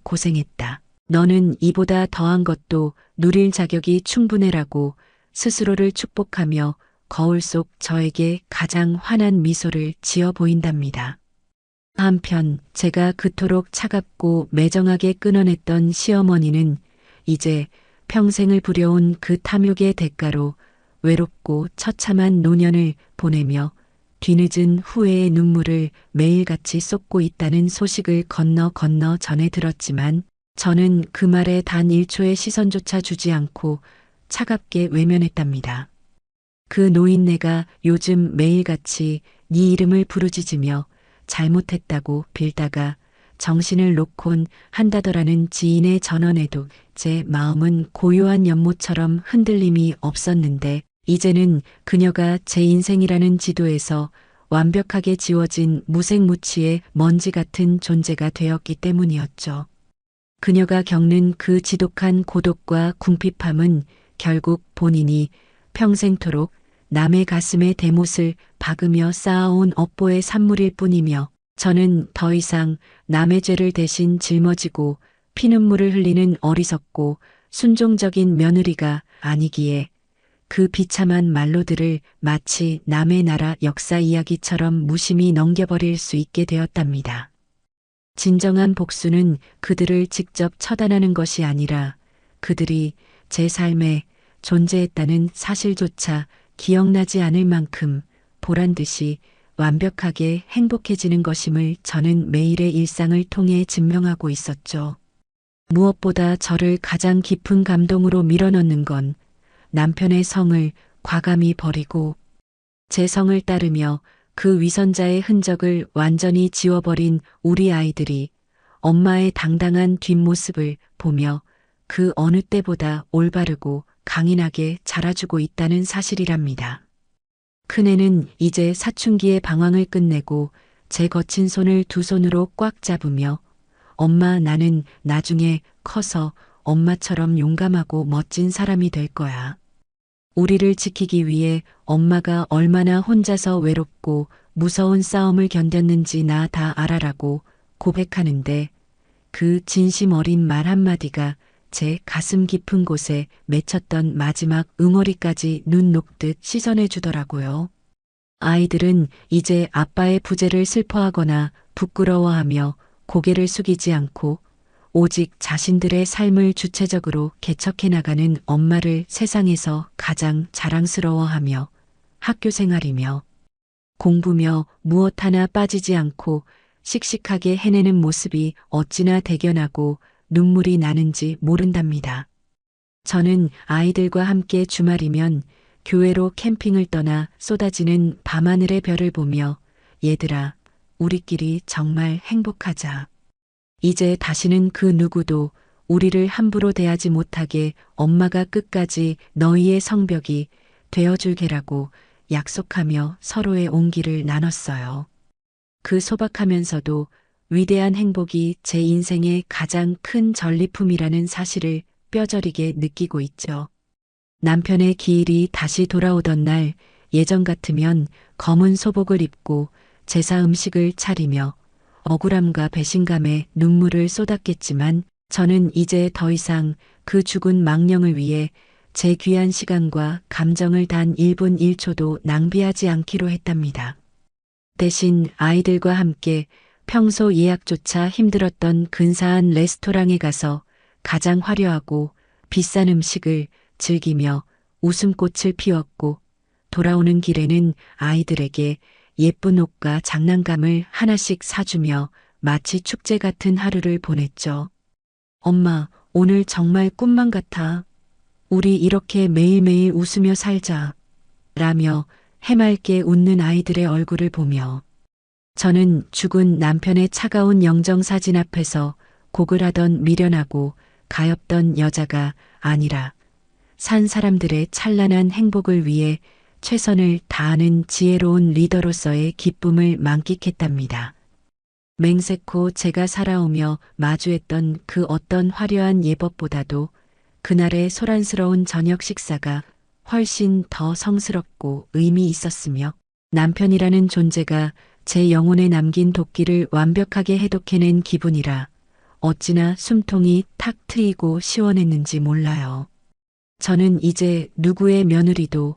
고생했다. 너는 이보다 더한 것도 누릴 자격이 충분해라고 스스로를 축복하며 거울 속 저에게 가장 환한 미소를 지어 보인답니다. 한편 제가 그토록 차갑고 매정하게 끊어냈던 시어머니는 이제 평생을 부려온 그 탐욕의 대가로 외롭고 처참한 노년을 보내며 뒤늦은 후회의 눈물을 매일같이 쏟고 있다는 소식을 건너 전해 들었지만 저는 그 말에 단 1초의 시선조차 주지 않고 차갑게 외면했답니다. 그 노인네가 요즘 매일같이 네 이름을 부르짖으며 잘못했다고 빌다가 정신을 놓곤 한다더라는 지인의 전언에도 제 마음은 고요한 연못처럼 흔들림이 없었는데 이제는 그녀가 제 인생이라는 지도에서 완벽하게 지워진 무색무취의 먼지 같은 존재가 되었기 때문이었죠. 그녀가 겪는 그 지독한 고독과 궁핍함은 결국 본인이 평생토록 남의 가슴에 대못을 박으며 쌓아온 업보의 산물일 뿐이며 저는 더 이상 남의 죄를 대신 짊어지고 피눈물을 흘리는 어리석고 순종적인 며느리가 아니기에 그 비참한 말로들을 마치 남의 나라 역사 이야기처럼 무심히 넘겨버릴 수 있게 되었답니다. 진정한 복수는 그들을 직접 처단하는 것이 아니라 그들이 제 삶에 존재했다는 사실조차 기억나지 않을 만큼 보란듯이 완벽하게 행복해지는 것임을 저는 매일의 일상을 통해 증명하고 있었죠. 무엇보다 저를 가장 깊은 감동으로 밀어넣는 건 남편의 성을 과감히 버리고 제 성을 따르며 그 위선자의 흔적을 완전히 지워버린 우리 아이들이 엄마의 당당한 뒷모습을 보며 그 어느 때보다 올바르고 강인하게 자라주고 있다는 사실이랍니다. 큰애는 이제 사춘기의 방황을 끝내고 제 거친 손을 두 손으로 꽉 잡으며 엄마 나는 나중에 커서 엄마처럼 용감하고 멋진 사람이 될 거야. 우리를 지키기 위해 엄마가 얼마나 혼자서 외롭고 무서운 싸움을 견뎠는지 나 다 알아라고 고백하는데 그 진심 어린 말 한마디가 제 가슴 깊은 곳에 맺혔던 마지막 응어리까지 눈 녹듯 씻어내 주더라고요. 아이들은 이제 아빠의 부재를 슬퍼하거나 부끄러워하며 고개를 숙이지 않고 오직 자신들의 삶을 주체적으로 개척해 나가는 엄마를 세상에서 가장 자랑스러워하며 학교 생활이며 공부며 무엇 하나 빠지지 않고 씩씩하게 해내는 모습이 어찌나 대견하고 눈물이 나는지 모른답니다. 저는 아이들과 함께 주말이면 교회로 캠핑을 떠나 쏟아지는 밤하늘의 별을 보며 얘들아, 우리끼리 정말 행복하자. 이제 다시는 그 누구도 우리를 함부로 대하지 못하게 엄마가 끝까지 너희의 성벽이 되어줄게라고 약속하며 서로의 온기를 나눴어요. 그 소박하면서도 위대한 행복이 제 인생의 가장 큰 전리품이라는 사실을 뼈저리게 느끼고 있죠. 남편의 기일이 다시 돌아오던 날 예전 같으면 검은 소복을 입고 제사 음식을 차리며 억울함과 배신감에 눈물을 쏟았겠지만 저는 이제 더 이상 그 죽은 망령을 위해 제 귀한 시간과 감정을 단 1분 1초도 낭비하지 않기로 했답니다. 대신 아이들과 함께 평소 예약조차 힘들었던 근사한 레스토랑에 가서 가장 화려하고 비싼 음식을 즐기며 웃음꽃을 피웠고 돌아오는 길에는 아이들에게 예쁜 옷과 장난감을 하나씩 사주며 마치 축제 같은 하루를 보냈죠. 엄마, 오늘 정말 꿈만 같아. 우리 이렇게 매일매일 웃으며 살자. 라며 해맑게 웃는 아이들의 얼굴을 보며 저는 죽은 남편의 차가운 영정사진 앞에서 곡을 하던 미련하고 가엾던 여자가 아니라 산 사람들의 찬란한 행복을 위해 최선을 다하는 지혜로운 리더로서의 기쁨을 만끽했답니다. 맹세코 제가 살아오며 마주했던 그 어떤 화려한 예법보다도 그날의 소란스러운 저녁 식사가 훨씬 더 성스럽고 의미 있었으며 남편이라는 존재가 제 영혼에 남긴 도끼를 완벽하게 해독해낸 기분이라 어찌나 숨통이 탁 트이고 시원했는지 몰라요. 저는 이제 누구의 며느리도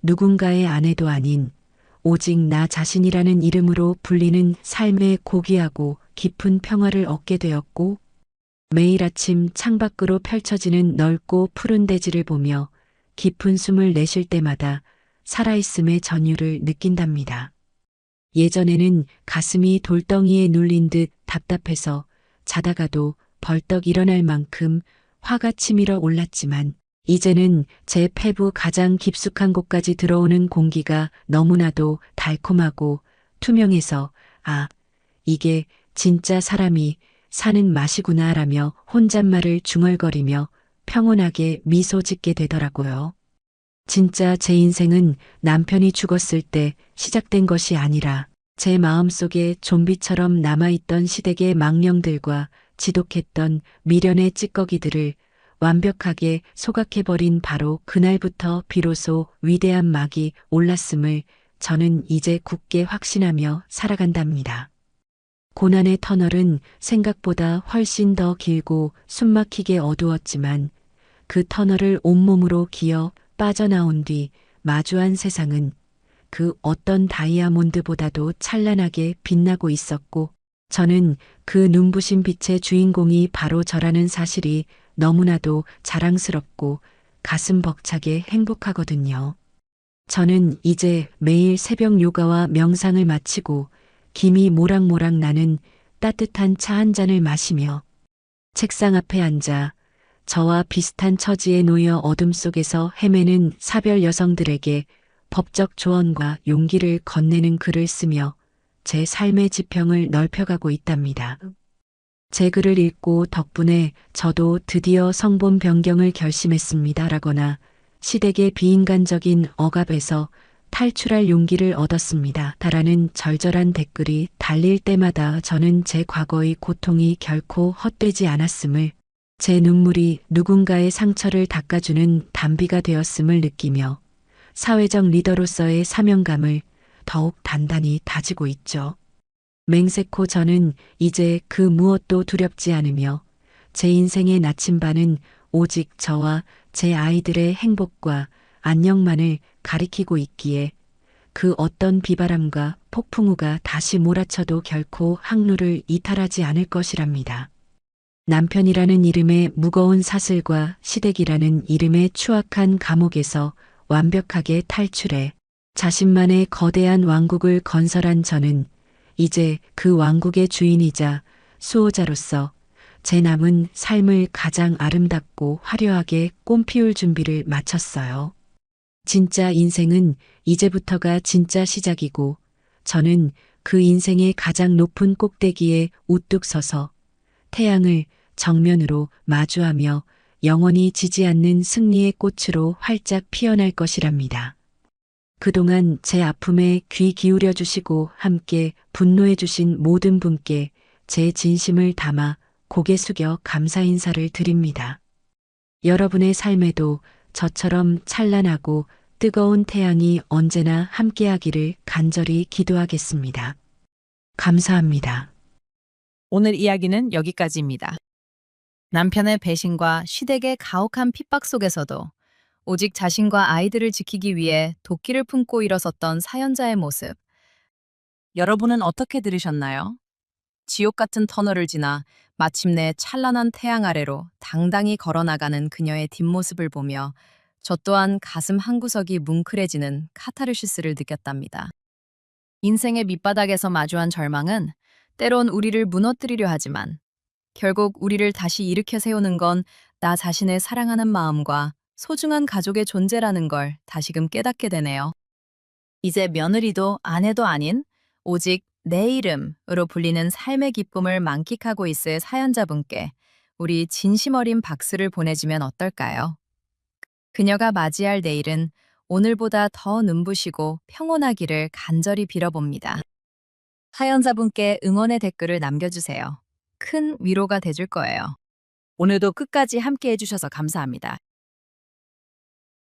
누군가의 아내도 아닌 오직 나 자신이라는 이름으로 불리는 삶의 고귀하고 깊은 평화를 얻게 되었고 매일 아침 창밖으로 펼쳐지는 넓고 푸른 대지를 보며 깊은 숨을 내쉴 때마다 살아있음의 전율을 느낀답니다. 예전에는 가슴이 돌덩이에 눌린 듯 답답해서 자다가도 벌떡 일어날 만큼 화가 치밀어 올랐지만 이제는 제 폐부 가장 깊숙한 곳까지 들어오는 공기가 너무나도 달콤하고 투명해서 아, 이게 진짜 사람이 사는 맛이구나라며 혼잣말을 중얼거리며 평온하게 미소 짓게 되더라고요. 진짜 제 인생은 남편이 죽었을 때 시작된 것이 아니라 제 마음속에 좀비처럼 남아있던 시댁의 망령들과 지독했던 미련의 찌꺼기들을 완벽하게 소각해버린 바로 그날부터 비로소 위대한 막이 올랐음을 저는 이제 굳게 확신하며 살아간답니다. 고난의 터널은 생각보다 훨씬 더 길고 숨막히게 어두웠지만 그 터널을 온몸으로 기어 빠져나온 뒤 마주한 세상은 그 어떤 다이아몬드보다도 찬란하게 빛나고 있었고 저는 그 눈부신 빛의 주인공이 바로 저라는 사실이 너무나도 자랑스럽고 가슴 벅차게 행복하거든요. 저는 이제 매일 새벽 요가와 명상을 마치고 김이 모락모락 나는 따뜻한 차 한 잔을 마시며 책상 앞에 앉아 저와 비슷한 처지에 놓여 어둠 속에서 헤매는 사별 여성들에게 법적 조언과 용기를 건네는 글을 쓰며 제 삶의 지평을 넓혀가고 있답니다. 제 글을 읽고 덕분에 저도 드디어 성본 변경을 결심했습니다. 라거나 시댁의 비인간적인 억압에서 탈출할 용기를 얻었습니다. 라는 절절한 댓글이 달릴 때마다 저는 제 과거의 고통이 결코 헛되지 않았음을, 제 눈물이 누군가의 상처를 닦아주는 단비가 되었음을 느끼며 사회적 리더로서의 사명감을 더욱 단단히 다지고 있죠. 맹세코 저는 이제 그 무엇도 두렵지 않으며 제 인생의 나침반은 오직 저와 제 아이들의 행복과 안녕만을 가리키고 있기에 그 어떤 비바람과 폭풍우가 다시 몰아쳐도 결코 항로를 이탈하지 않을 것이랍니다. 남편이라는 이름의 무거운 사슬과 시댁이라는 이름의 추악한 감옥에서 완벽하게 탈출해 자신만의 거대한 왕국을 건설한 저는 이제 그 왕국의 주인이자 수호자로서 제 남은 삶을 가장 아름답고 화려하게 꽃피울 준비를 마쳤어요. 진짜 인생은 이제부터가 진짜 시작이고 저는 그 인생의 가장 높은 꼭대기에 우뚝 서서 태양을 정면으로 마주하며 영원히 지지 않는 승리의 꽃으로 활짝 피어날 것이랍니다. 그동안 제 아픔에 귀 기울여 주시고 함께 분노해 주신 모든 분께 제 진심을 담아 고개 숙여 감사 인사를 드립니다. 여러분의 삶에도 저처럼 찬란하고 뜨거운 태양이 언제나 함께하기를 간절히 기도하겠습니다. 감사합니다. 오늘 이야기는 여기까지입니다. 남편의 배신과 시댁의 가혹한 핍박 속에서도 오직 자신과 아이들을 지키기 위해 도끼를 품고 일어섰던 사연자의 모습. 여러분은 어떻게 들으셨나요? 지옥 같은 터널을 지나 마침내 찬란한 태양 아래로 당당히 걸어나가는 그녀의 뒷모습을 보며 저 또한 가슴 한구석이 뭉클해지는 카타르시스를 느꼈답니다. 인생의 밑바닥에서 마주한 절망은 때론 우리를 무너뜨리려 하지만 결국 우리를 다시 일으켜 세우는 건 나 자신을 사랑하는 마음과 소중한 가족의 존재라는 걸 다시금 깨닫게 되네요. 이제 며느리도 아내도 아닌 오직 내 이름으로 불리는 삶의 기쁨을 만끽하고 있을 사연자분께 우리 진심 어린 박수를 보내주면 어떨까요? 그녀가 맞이할 내일은 오늘보다 더 눈부시고 평온하기를 간절히 빌어봅니다. 사연자분께 응원의 댓글을 남겨주세요. 큰 위로가 돼줄 거예요. 오늘도 끝까지 함께 해주셔서 감사합니다.